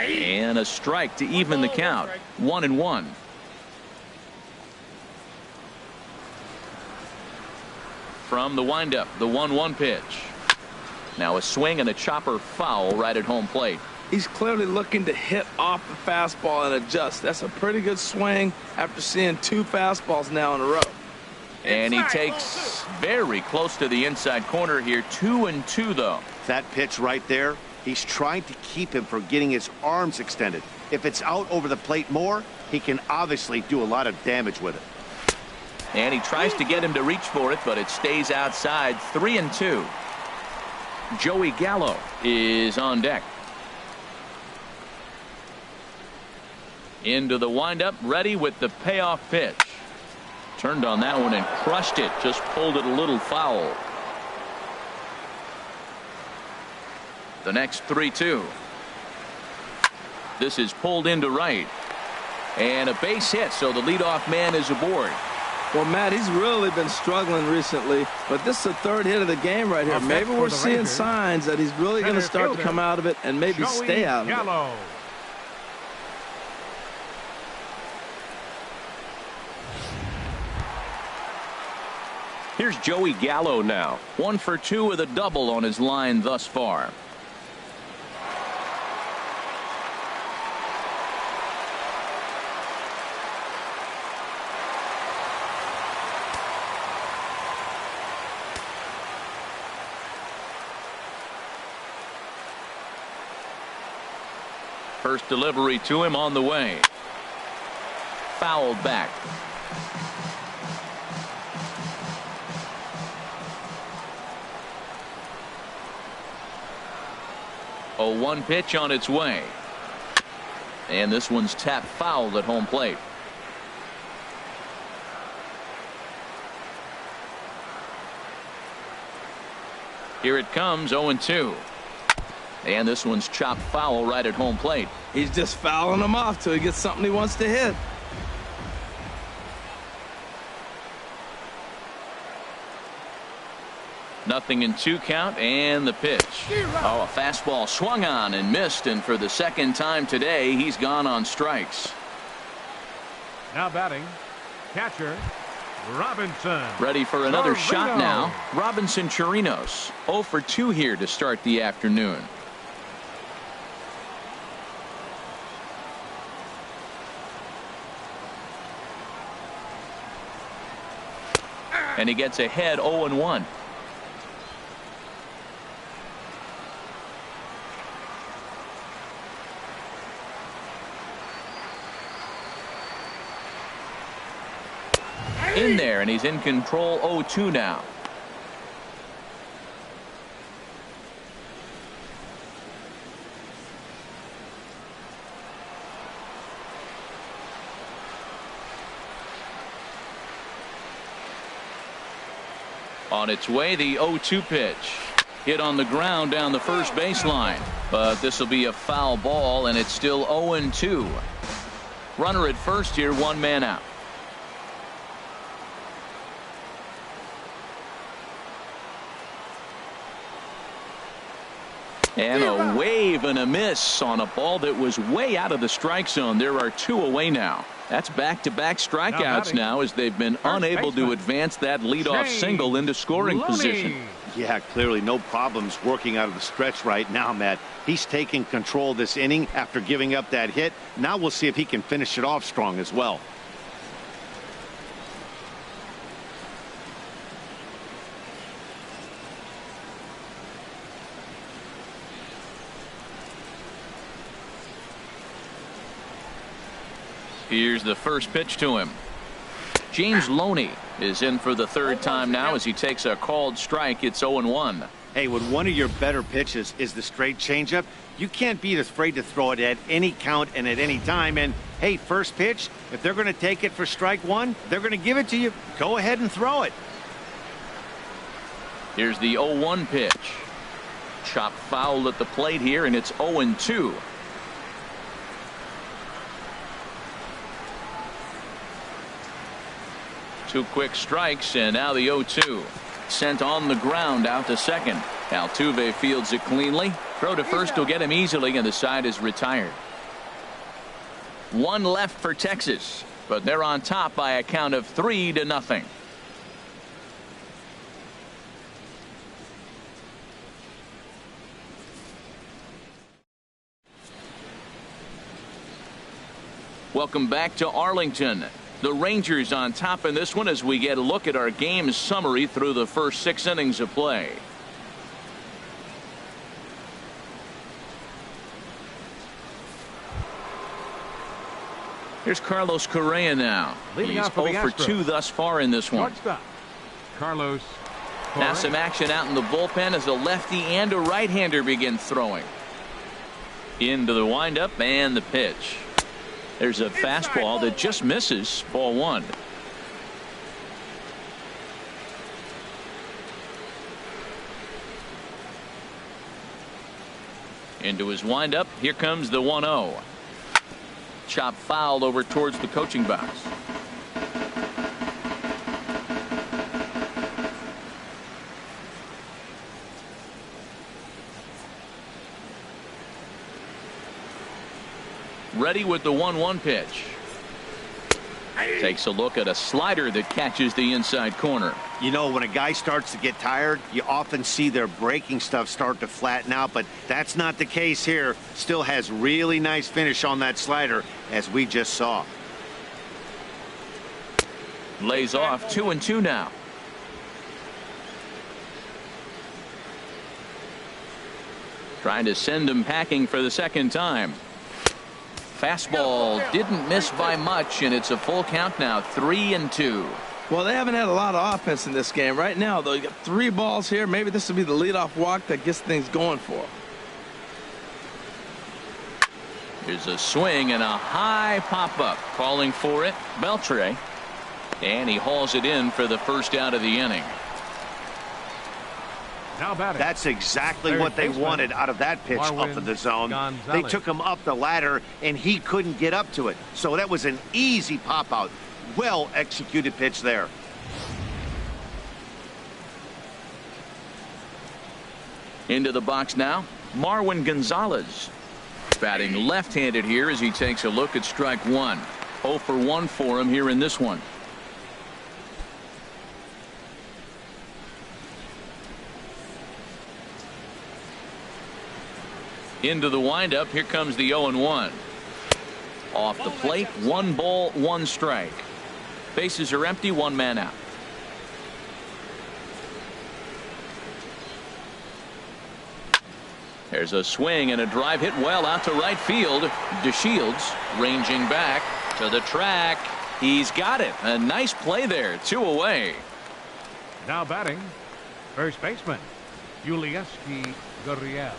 Speaker 1: And a strike to even the count. 1-1. From the windup, the 1-1 pitch. Now a swing and a chopper foul right at home plate.
Speaker 2: He's clearly looking to hit off the fastball and adjust. That's a pretty good swing after seeing 2 fastballs now in a row.
Speaker 1: And he takes very close to the inside corner here. 2-2 though.
Speaker 4: That pitch right there, he's trying to keep him from getting his arms extended. If it's out over the plate more, he can obviously do a lot of damage with it.
Speaker 1: And he tries to get him to reach for it, but it stays outside. 3-2. Joey Gallo is on deck. Into the windup, ready with the payoff pitch. Turned on that one and crushed it. Just pulled it a little foul. The next 3-2. This is pulled into right. And a base hit, so the leadoff man is aboard.
Speaker 2: Well, Matt, he's really been struggling recently, but this is the third hit of the game right here. Maybe we're seeing signs that he's really going to start to come out of it and maybe stay out of it.
Speaker 1: Here's Joey Gallo now. 1 for 2 with a double on his line thus far. First delivery to him on the way. Fouled back. 0-1 pitch on its way. And this one's tapped foul at home plate. Here it comes, 0-2. And this one's chopped foul right at home plate.
Speaker 2: He's just fouling him off till he gets something he wants to hit.
Speaker 1: Nothing in 2 count, and the pitch. Oh, a fastball swung on and missed, and for the second time today, he's gone on strikes.
Speaker 3: Now batting, catcher Robinson.
Speaker 1: Ready for another
Speaker 3: Chirinos.
Speaker 1: shot now. Robinson Chirinos. 0 for 2 here to start the afternoon. And he gets ahead 0-1. In there, and he's in control. 0-2 now. On its way, the 0-2 pitch. Hit on the ground down the first baseline, but this will be a foul ball, and it's still 0-2. Runner at first here, 1 man out. And a wave and a miss on a ball that was way out of the strike zone. There are 2 away now. That's back-to-back strikeouts now as they've been unable to advance that leadoff single into scoring position.
Speaker 4: Yeah, clearly no problems working out of the stretch right now, Matt. He's taking control of this inning after giving up that hit. Now we'll see if he can finish it off strong as well.
Speaker 1: Here's the first pitch to him. James Loney is in for the 3rd time now as he takes a called strike. It's 0-1.
Speaker 4: Hey, when one of your better pitches is the straight changeup, you can't be afraid to throw it at any count and at any time. And hey, first pitch, if they're going to take it for strike 1, they're going to give it to you. Go ahead and throw it.
Speaker 1: Here's the 0-1 pitch. Chopped foul at the plate here, and it's 0-2. Two quick strikes, and now the 0-2. Sent on the ground out to second. Altuve fields it cleanly. Throw to first will get him easily, and the side is retired. 1 left for Texas, but they're on top by a count of 3-0. Welcome back to Arlington. The Rangers on top in this one as we get a look at our game summary through the first 6 innings of play. Here's Carlos Correa now.
Speaker 3: Leading
Speaker 1: He's
Speaker 3: off for
Speaker 1: 0 for 2 thus far in this one.
Speaker 3: Shortstop, Carlos
Speaker 1: Now
Speaker 3: Correa.
Speaker 1: some action out in the bullpen as a lefty and a right-hander begin throwing. Into the windup and the pitch. There's a fastball that just misses. Ball 1. Into his windup. Here comes the 1-0. Chop fouled over towards the coaching box. Ready with the 1-1 pitch. Takes a look at a slider that catches the inside corner.
Speaker 4: You know, when a guy starts to get tired, you often see their breaking stuff start to flatten out, but that's not the case here. Still has really nice finish on that slider, as we just saw.
Speaker 1: Lays off 2-2 now. Trying to send him packing for the second time. Fastball didn't miss by much, and it's a full count now. 3-2.
Speaker 2: Well, they haven't had a lot of offense in this game. Right now, though, you got 3 balls here. Maybe this will be the leadoff walk that gets things going for them.
Speaker 1: Here's a swing and a high pop-up. Calling for it, Beltre. And he hauls it in for the first out of the inning.
Speaker 3: Now batting.
Speaker 4: That's exactly
Speaker 3: Third
Speaker 4: what they
Speaker 3: baseman,
Speaker 4: wanted out of that pitch up
Speaker 3: Marwin
Speaker 4: in the zone.
Speaker 3: Gonzalez.
Speaker 4: They took him up the ladder, and he couldn't get up to it. So that was an easy pop-out. Well executed pitch there.
Speaker 1: Into the box now, Marwin Gonzalez. Batting left-handed here as he takes a look at strike 1. 0 for 1 for him here in this one. Into the windup. Here comes the 0-1. Off the plate, 1 ball, 1 strike. Bases are empty, 1 man out. There's a swing and a drive hit well out to right field. DeShields ranging back to the track. He's got it. A nice play there. 2 away.
Speaker 3: Now batting, first baseman, Yulieski Gurriel.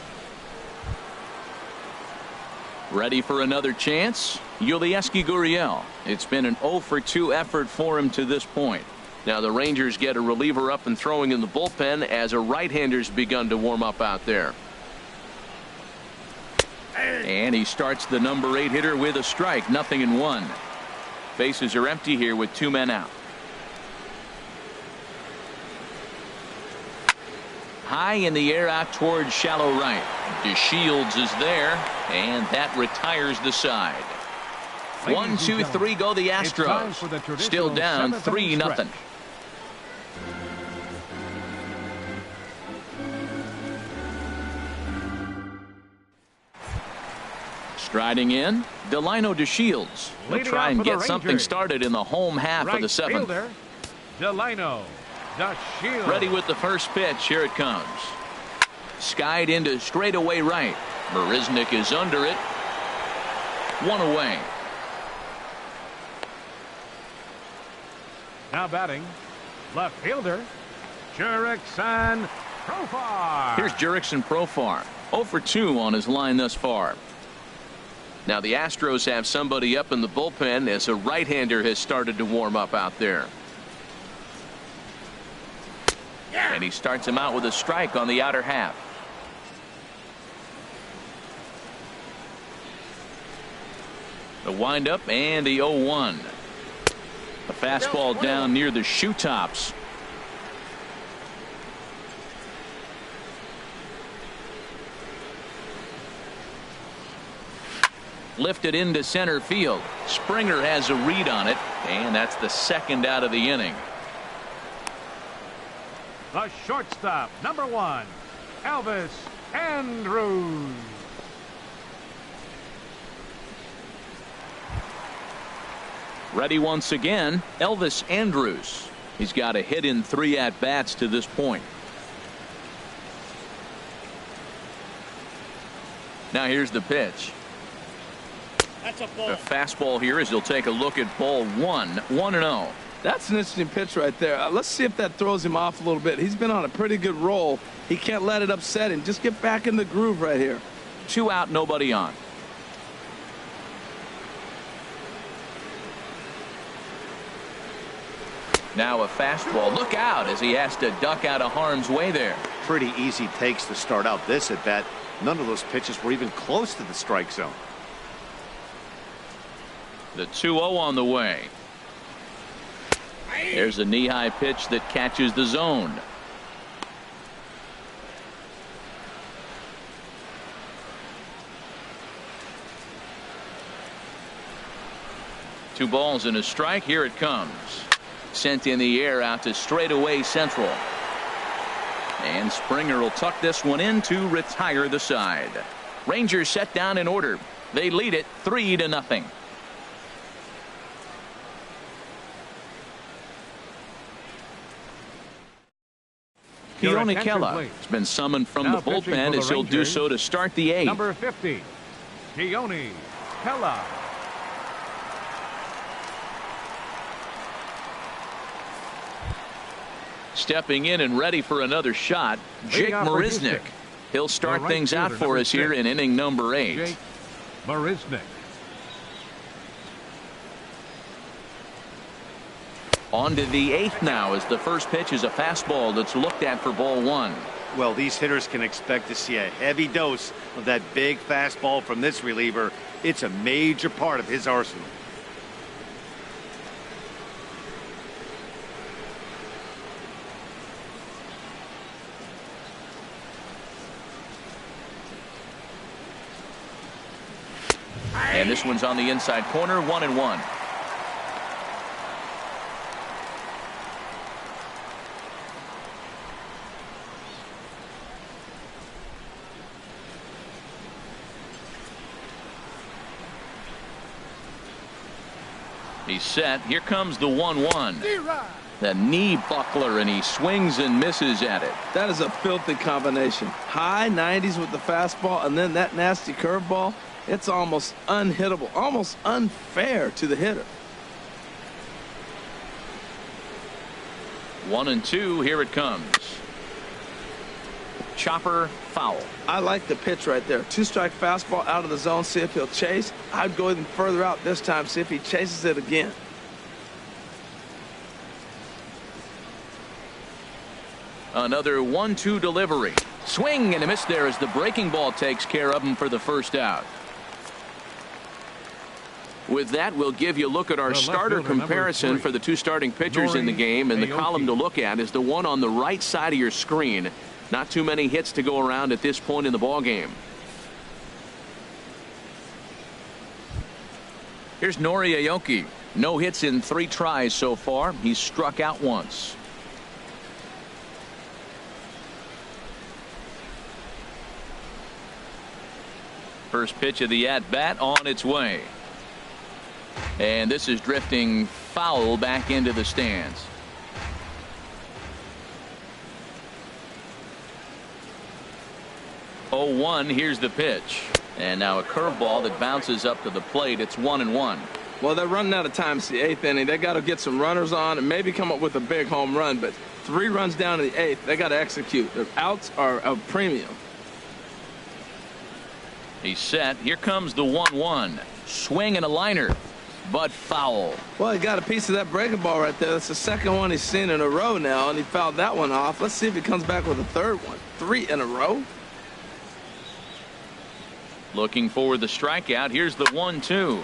Speaker 1: Ready for another chance? Yulieski Gurriel. It's been an 0 for 2 effort for him to this point. Now the Rangers get a reliever up and throwing in the bullpen as a right-hander's begun to warm up out there. And he starts the number 8 hitter with a strike. 0-1. Bases are empty here with 2 men out. High in the air out towards shallow right. DeShields is there, and that retires the side. 1, 2, 3 go the Astros. Still down 3-0. Striding in, Delino DeShields. He'll try and get something started in the home half of the 7th.
Speaker 3: Fielder, Delino DeShields.
Speaker 1: Ready with the first pitch. Here it comes. Skied into straightaway right. Marisnik is under it. 1 away.
Speaker 3: Now batting, left fielder, Jurickson Profar.
Speaker 1: Here's Jurickson Profar. 0 for 2 on his line thus far. Now the Astros have somebody up in the bullpen as a right-hander has started to warm up out there. And he starts him out with a strike on the outer half. The windup and the 0-1. A fastball down near the shoe tops. Lifted into center field. Springer has a read on it, and that's the 2nd out of the inning.
Speaker 3: The shortstop, number 1, Elvis Andrus.
Speaker 1: Ready once again, Elvis Andrus. He's got a hit in 3 at-bats to this point. Now here's the pitch.
Speaker 5: That's a ball.
Speaker 1: The fastball here as he'll take a look at ball 1, 1-0.
Speaker 2: That's an interesting pitch right there. Let's see if that throws him off a little bit. He's been on a pretty good roll. He can't let it upset him. Just get back in the groove right here.
Speaker 1: 2 out, nobody on. Now a fastball. Look out as he has to duck out of harm's way there.
Speaker 4: Pretty easy takes to start out this at bat. None of those pitches were even close to the strike zone.
Speaker 1: The 2-0 on the way. There's a knee-high pitch that catches the zone. Two balls and a strike. Here it comes. Sent in the air out to straightaway central. And Springer will tuck this one in to retire the side. Rangers set down in order. They lead it 3-0. Keone Kela has been summoned from the bullpen as he'll do so to start the 8th.
Speaker 3: Number 50, Keone Kela.
Speaker 1: Stepping in and ready for another shot, Jake Marisnick. He'll start things out for us here in inning number 8.
Speaker 3: Jake Marisnick.
Speaker 1: On to the 8th now as the first pitch is a fastball that's looked at for ball 1.
Speaker 4: Well, these hitters can expect to see a heavy dose of that big fastball from this reliever. It's a major part of his arsenal.
Speaker 1: And this one's on the inside corner, 1-1. He's set. Here comes the 1-1. The knee buckler, and he swings and misses at it.
Speaker 2: That is a filthy combination. High 90s with the fastball, and then that nasty curveball. It's almost unhittable, almost unfair to the hitter.
Speaker 1: 1-2. Here it comes. Chopper, foul.
Speaker 2: I like the pitch right there. 2-strike fastball out of the zone. See if he'll chase. I'd go even further out this time. See if he chases it again.
Speaker 1: Another 1-2 delivery. Swing and a miss there as the breaking ball takes care of him for the first out. With that, we'll give you a look at our starter comparison for the 2 starting pitchers in the game, and the column to look at is the one on the right side of your screen. Not too many hits to go around at this point in the ball game. Here's Nori Aoki. No hits in 3 tries so far. He's struck out once. First pitch of the at-bat on its way. And this is drifting foul back into the stands. Oh, 1. Here's the pitch. And now a curveball that bounces up to the plate. It's 1-1.
Speaker 2: Well, they're running out of time. It's the 8th inning. They got to get some runners on and maybe come up with a big home run. But 3 runs down in the 8th. They got to execute. Their outs are a premium.
Speaker 1: He's set. Here comes the 1-1. Swing and a liner. But foul.
Speaker 2: Well, he got a piece of that breaking ball right there. That's the second one he's seen in a row now, and he fouled that one off. Let's see if he comes back with a third one. 3 in a row.
Speaker 1: Looking for the strikeout. Here's the 1-2.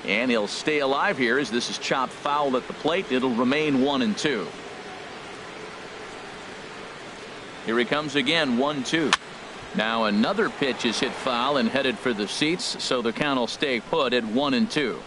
Speaker 1: And he'll stay alive here as this is chopped foul at the plate. It'll remain 1-2. Here he comes again, 1-2. Now another pitch is hit foul and headed for the seats, so the count will stay put at 1-2.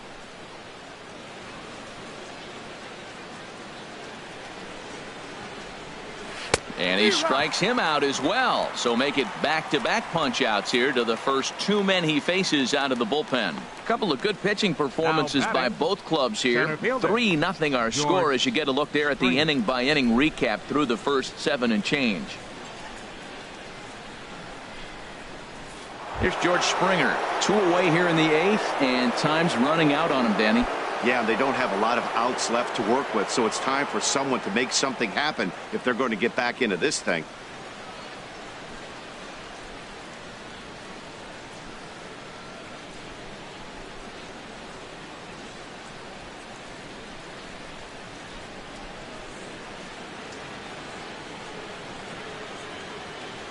Speaker 1: And he strikes him out as well. So make it back-to-back punch-outs here to the first two men he faces out of the bullpen. A couple of good pitching performances by both clubs here. 3-0 our score as you get a look there at the inning-by-inning recap through the first 7 and change. Here's George Springer. 2 away here in the 8th, and time's running out on him, Danny.
Speaker 4: Yeah, they don't have a lot of outs left to work with, so it's time for someone to make something happen if they're going to get back into this thing.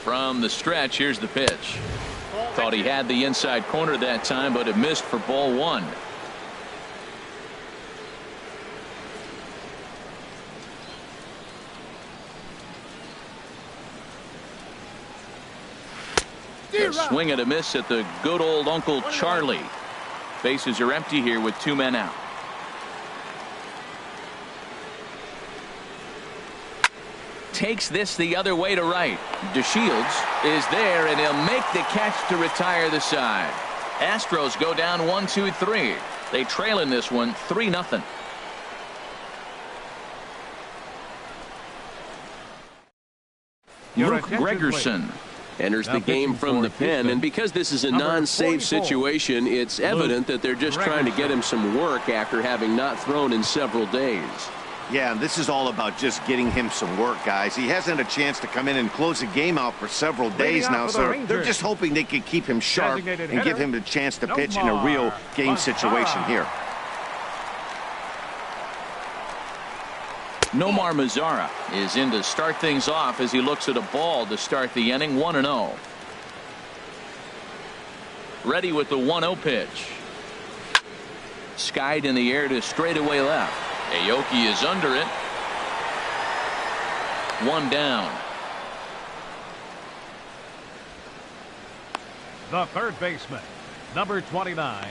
Speaker 1: From the stretch, here's the pitch. Thought he had the inside corner that time, but it missed for ball 1. A swing and a miss at the good old Uncle Charlie. Bases are empty here with 2 men out. Takes this the other way to right. DeShields is there, and he'll make the catch to retire the side. Astros go down 1-2-3. They trail in this one 3-0. Luke Gregerson enters the game from the pen, and because this is a non-save situation, it's evident that they're just trying to get him some work after having not thrown in several days.
Speaker 4: Yeah, and this is all about just getting him some work, guys. He hasn't had a chance to come in and close the game out for several days now, so they're just hoping they can keep him sharp and give him the chance to pitch in a real game situation here.
Speaker 1: Nomar Mazara is in to start things off as he looks at a ball to start the inning. 1-0. Ready with the 1-0 pitch. Skied in the air to straightaway left. Aoki is under it. 1 down.
Speaker 3: The third baseman, number 29,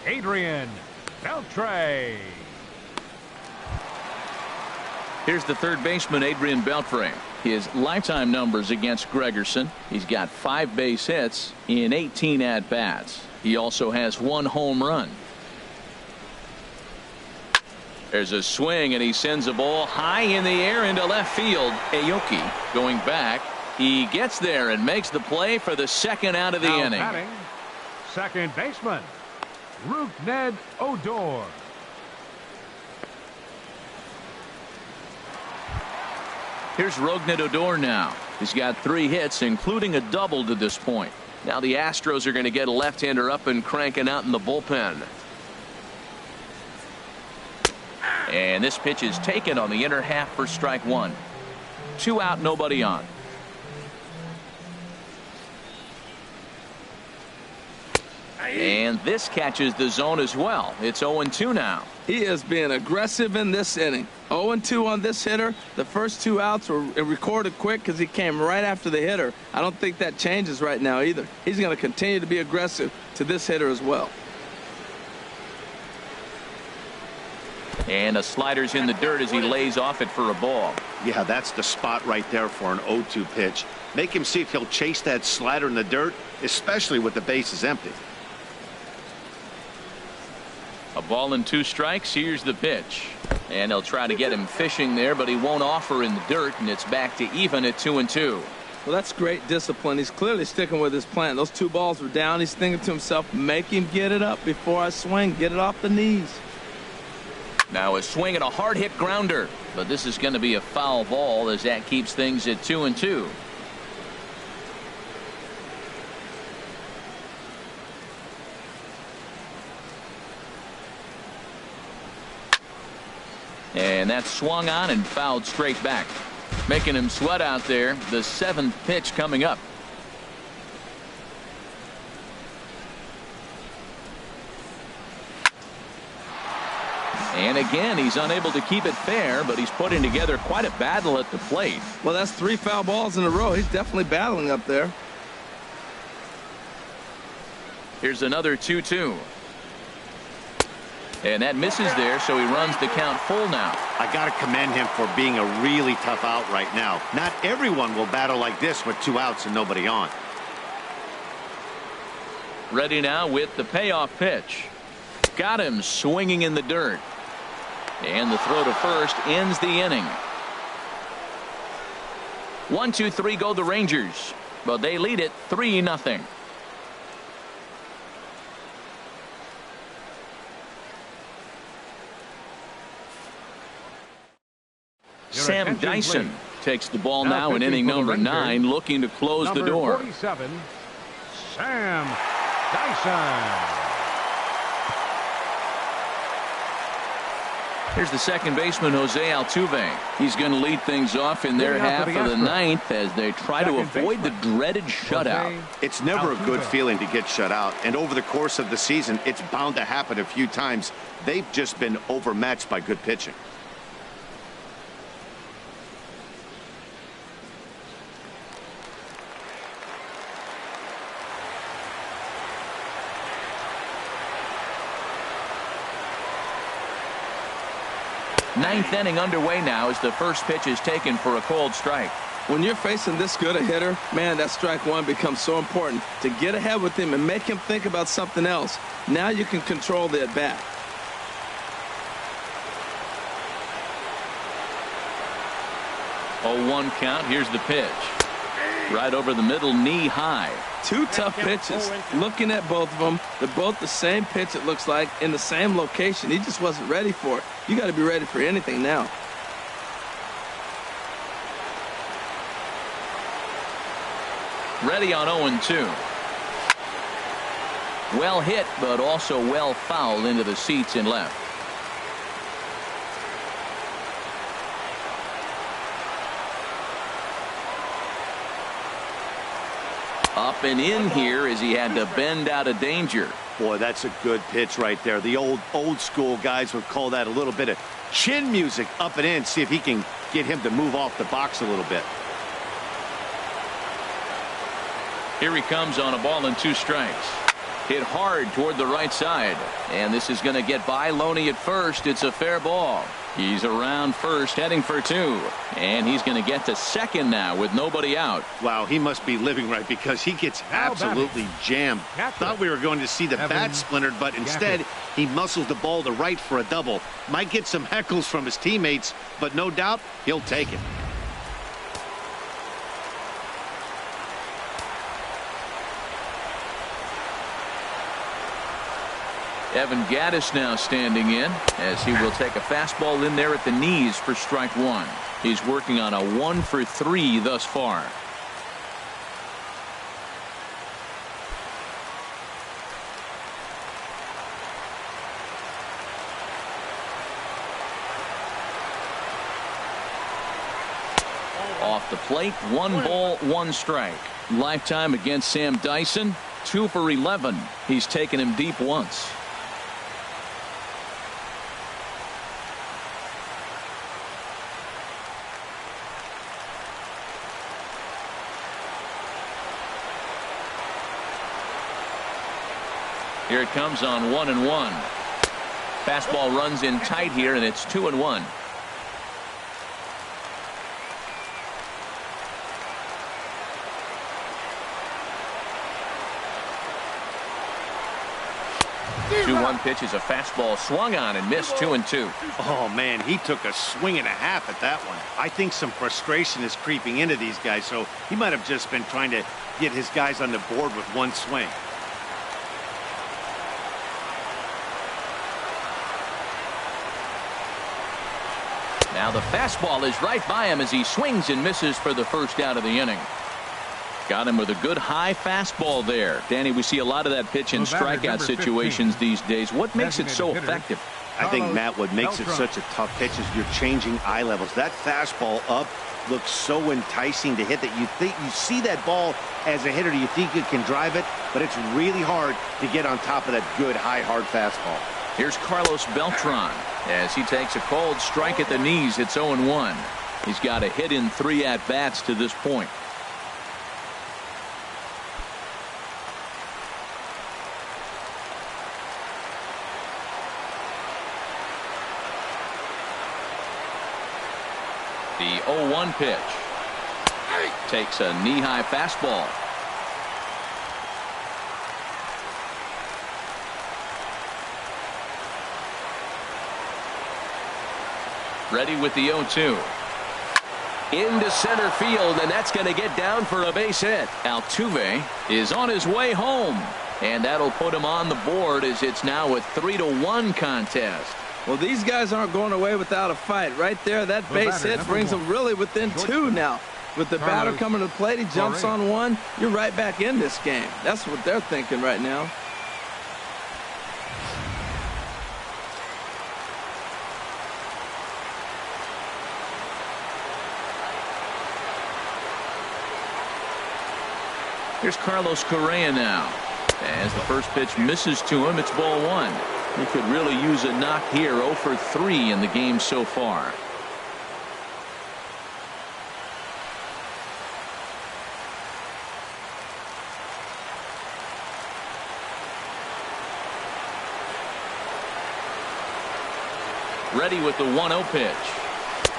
Speaker 3: Adrian Beltre.
Speaker 1: Here's the third baseman, Adrian Beltre. His lifetime numbers against Gregerson. He's got 5 base hits in 18 at-bats. He also has 1 home run. There's a swing, and he sends a ball high in the air into left field. Aoki going back. He gets there and makes the play for the second out of the inning.
Speaker 3: Batting, second baseman, Rougned Odor.
Speaker 1: Here's Rougned Odor now. He's got 3 hits, including a double to this point. Now the Astros are going to get a left-hander up and cranking out in the bullpen. And this pitch is taken on the inner half for strike 1. 2 out, nobody on. And this catches the zone as well. It's 0-2 now.
Speaker 2: He is being aggressive in this inning. 0-2 on this hitter. The first 2 outs were recorded quick because he came right after the hitter. I don't think that changes right now either. He's going to continue to be aggressive to this hitter as well.
Speaker 1: And a slider's in the dirt as he lays off it for a ball.
Speaker 4: Yeah, that's the spot right there for an 0-2 pitch. Make him see if he'll chase that slider in the dirt, especially with the bases empty.
Speaker 1: A ball and 2 strikes. Here's the pitch. And they'll try to get him fishing there, but he won't offer in the dirt, and it's back to even at 2-2.
Speaker 2: Well, that's great discipline. He's clearly sticking with his plan. Those 2 balls were down. He's thinking to himself, make him get it up before I swing. Get it off the knees.
Speaker 1: Now a swing and a hard hit grounder, but this is going to be a foul ball as that keeps things at 2-2. And that's swung on and fouled straight back, making him sweat out there. The 7th pitch coming up. And again, he's unable to keep it fair, but he's putting together quite a battle at the plate.
Speaker 2: Well, that's 3 foul balls in a row. He's definitely battling up there.
Speaker 1: Here's another 2-2. And that misses there, so he runs the count full now.
Speaker 4: I got to commend him for being a really tough out right now. Not everyone will battle like this with 2 outs and nobody on.
Speaker 1: Ready now with the payoff pitch. Got him swinging in the dirt. And the throw to first ends the inning. 1-2-3 go the Rangers. But they lead it 3-0. Sam Dyson takes the ball now in inning number 9, looking to close the door.
Speaker 3: 47, Sam Dyson.
Speaker 1: Here's the second baseman, Jose Altuve. He's going to lead things off in their half of the 9th as they try to avoid the dreaded shutout.
Speaker 4: It's never a good feeling to get shut out, and over the course of the season, it's bound to happen a few times. They've just been overmatched by good pitching.
Speaker 1: Ninth inning underway now as the first pitch is taken for a cold strike.
Speaker 2: When you're facing this good a hitter, man, that strike one becomes so important to get ahead with him and make him think about something else. Now you can control the at bat.
Speaker 1: Oh, 1 count. Here's the pitch. Right over the middle, knee high.
Speaker 2: 2 tough pitches. Looking at both of them, they're both the same pitch, it looks like, in the same location. He just wasn't ready for it. You got to be ready for anything now.
Speaker 1: Ready on 0-2. Well hit, but also well fouled into the seats in left. Up and in here as he had to bend out of danger.
Speaker 4: Boy, that's a good pitch right there. The old school guys would call that a little bit of chin music. Up and in, see if he can get him to move off the box a little bit.
Speaker 1: Here he comes on a ball and 2 strikes. Hit hard toward the right side, and this is going to get by Loney at first. It's a fair ball. He's around first, heading for 2, and he's going to get to second now with nobody out.
Speaker 4: Wow, he must be living right because he gets absolutely jammed. Thought we were going to see the bat splintered, but instead he muscles the ball to right for a double. Might get some heckles from his teammates, but no doubt he'll take it.
Speaker 1: Evan Gattis now standing in as he will take a fastball in there at the knees for strike 1. He's working on a 1-for-3 thus far. Off the plate, 1 ball, 1 strike. Lifetime against Sam Dyson, 2 for 11. He's taken him deep once. Here it comes on 1-1. Fastball runs in tight here, and it's 2-1. Two-one pitch is a fastball swung on and missed. 2-2.
Speaker 4: Oh man, he took a swing and a half at that one. I think some frustration is creeping into these guys, so he might have just been trying to get his guys on the board with 1 swing.
Speaker 1: Now the fastball is right by him as he swings and misses for the first out of the inning. Got him with a good high fastball there. Danny, we see a lot of that pitch in strikeout situations these days. What makes it so effective?
Speaker 4: I think, Matt, what makes it such a tough pitch is you're changing eye levels. That fastball up looks so enticing to hit that you think you see that ball as a hitter. You think you can drive it, but it's really hard to get on top of that good high hard fastball.
Speaker 1: Here's Carlos Beltran as he takes a cold strike at the knees. It's 0-1. He's got a hit in 3 at-bats to this point. The 0-1 pitch. Takes a knee-high fastball. Ready with the 0-2. Into center field, and that's going to get down for a base hit. Altuve is on his way home, and that'll put him on the board as it's now a 3-1 contest.
Speaker 2: Well, these guys aren't going away without a fight. Right there, that base hit brings them really within two now. With the batter coming to the plate, he jumps on one. You're right back in this game. That's what they're thinking right now.
Speaker 1: Here's Carlos Correa now. As the first pitch misses to him, it's ball one. He could really use a knock here. 0 for 3 in the game so far. Ready with the 1-0 pitch.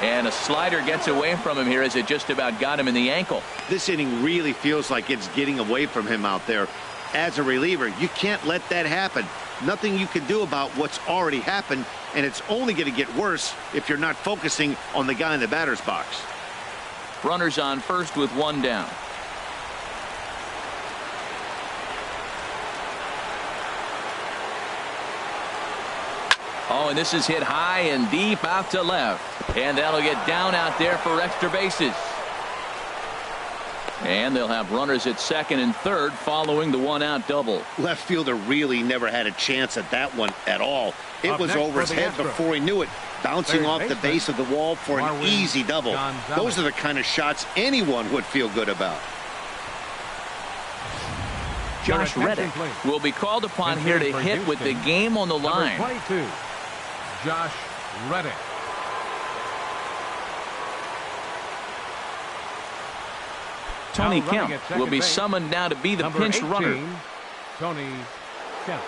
Speaker 1: And a slider gets away from him here as it just about got him in the ankle.
Speaker 4: This inning really feels like it's getting away from him out there. As a reliever, you can't let that happen. Nothing you can do about what's already happened, and it's only going to get worse if you're not focusing on the guy in the batter's box.
Speaker 1: Runners on first with one down. Oh, and this is hit high and deep out to left. And that'll get down out there for extra bases. And they'll have runners at second and third following the one-out double.
Speaker 4: Left fielder really never had a chance at that one at all. It was over his head before he knew it, bouncing off the base of the wall for an easy double. Those are the kind of shots anyone would feel good about.
Speaker 1: Josh Reddick will be called upon here to hit with the game on the line.
Speaker 3: Number 22, Josh Reddick.
Speaker 1: Tony Kemp will be summoned now to be the pinch runner.
Speaker 3: Tony Kemp.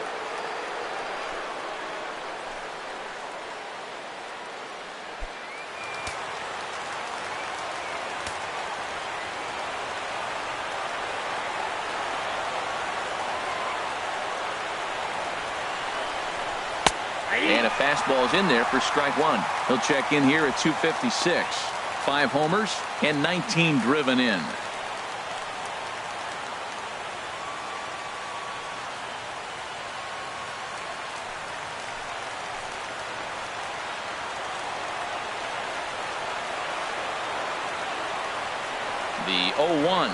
Speaker 1: And a fastball's in there for strike one. He'll check in here at 256. 5 homers and 19 driven in. The 0-1.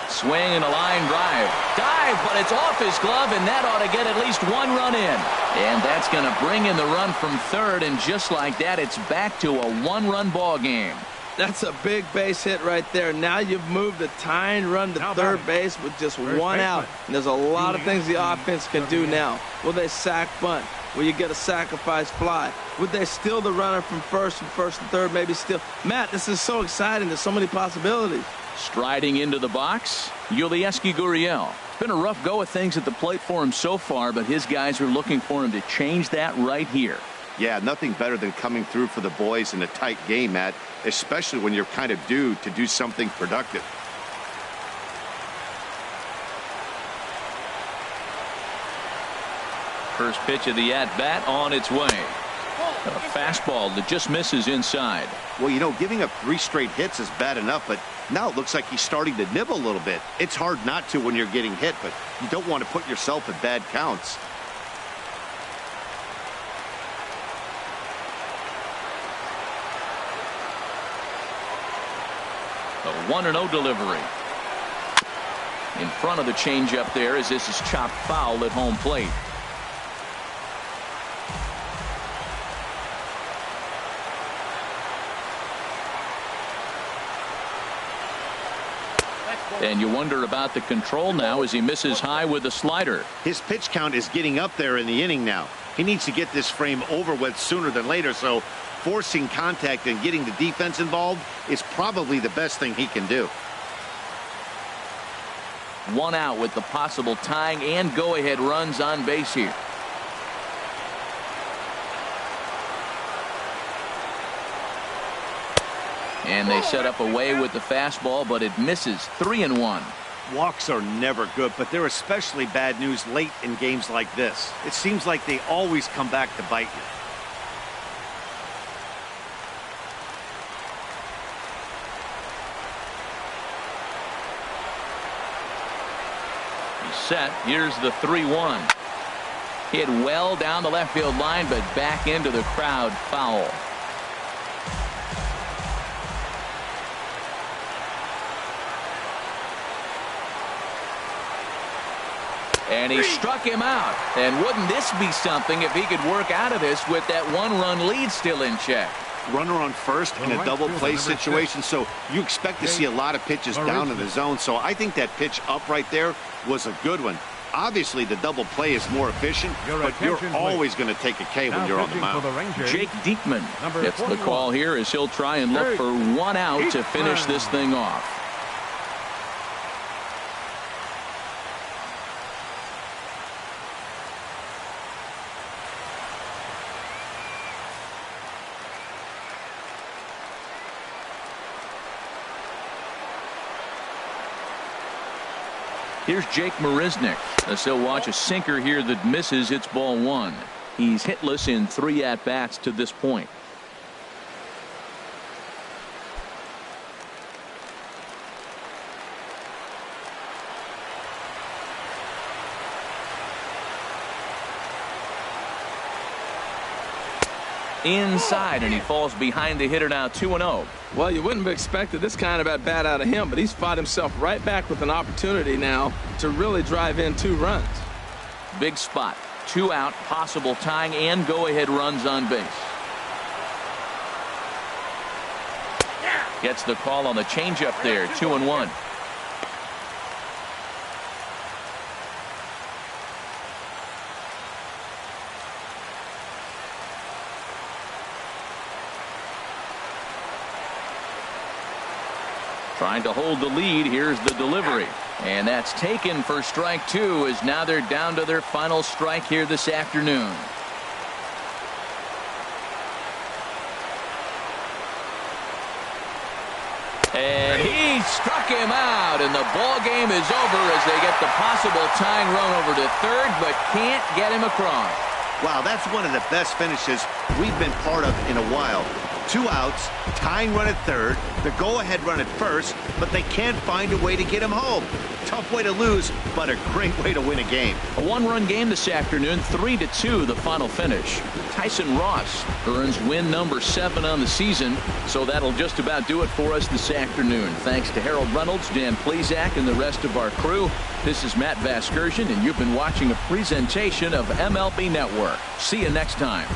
Speaker 1: Swing and a line drive. Dive, but it's off his glove, and that ought to get at least one run in. And that's going to bring in the run from third, and just like that, it's back to a one-run ball game.
Speaker 2: That's a big base hit right there. Now you've moved the tying run to third base with just one out. And there's a lot of things the offense can do now. Will they sack bunt? Will you get a sacrifice fly? Would they steal the runner from first and third, maybe steal? Matt, this is so exciting. There's so many possibilities.
Speaker 1: Striding into the box, Yulieski Gurriel. It's been a rough go of things at the plate for him so far, but his guys are looking for him to change that right here.
Speaker 4: Yeah, nothing better than coming through for the boys in a tight game, Matt, especially when you're kind of due to do something productive.
Speaker 1: First pitch of the at-bat on its way. A fastball that just misses inside.
Speaker 4: Well, you know, giving up 3 straight hits is bad enough, but now it looks like he's starting to nibble a little bit. It's hard not to when you're getting hit, but you don't want to put yourself in bad counts.
Speaker 1: A 1-0 delivery. In front of the changeup there as this is chopped foul at home plate. And you wonder about the control now as he misses high with the slider.
Speaker 4: His pitch count is getting up there in the inning now. He needs to get this frame over with sooner than later, so forcing contact and getting the defense involved is probably the best thing he can do.
Speaker 1: 1 out with the possible tying and go-ahead runs on base here. And they set up away with the fastball, but it misses. 3-1.
Speaker 4: Walks are never good, but they're especially bad news late in games like this. It seems like they always come back to bite you.
Speaker 1: He's set. Here's the 3-1. Hit well down the left field line, but back into the crowd. Foul. And he struck him out. And wouldn't this be something if he could work out of this with that one-run lead still in check?
Speaker 4: Runner on first in a double play situation, so you expect to see a lot of pitches down in the zone. So I think that pitch up right there was a good one. Obviously, the double play is more efficient, but you're always going to take a K when you're on the mound.
Speaker 1: Jake Diekman gets the call here as he'll try and look for one out to finish this thing off. Here's Jake Marisnick as he'll watch a sinker here that misses. It's ball one. He's hitless in 3 at-bats to this point. Inside, and he falls behind the hitter now. 2-0.
Speaker 2: Well, you wouldn't have expected this kind of at-bat out of him, but he's fought himself right back with an opportunity now to really drive in 2 runs.
Speaker 1: Big spot. 2 out, possible tying and go-ahead runs on base. Gets the call on the changeup there. 2-1. Trying to hold the lead. Here's the delivery. And that's taken for strike 2, as now they're down to their final strike here this afternoon. And he struck him out, and the ball game is over as they get the possible tying run over to third, but can't get him across.
Speaker 4: Wow, that's one of the best finishes we've been part of in a while. 2 outs, tying run at third, the go-ahead run at first, but they can't find a way to get him home. Tough way to lose, but a great way to win a game.
Speaker 1: A 1-run game this afternoon, 3-2 the final finish. Tyson Ross earns win number 7 on the season, so that'll just about do it for us this afternoon. Thanks to Harold Reynolds, Dan Plezak, and the rest of our crew. This is Matt Vasgersian, and you've been watching a presentation of MLB Network. See you next time.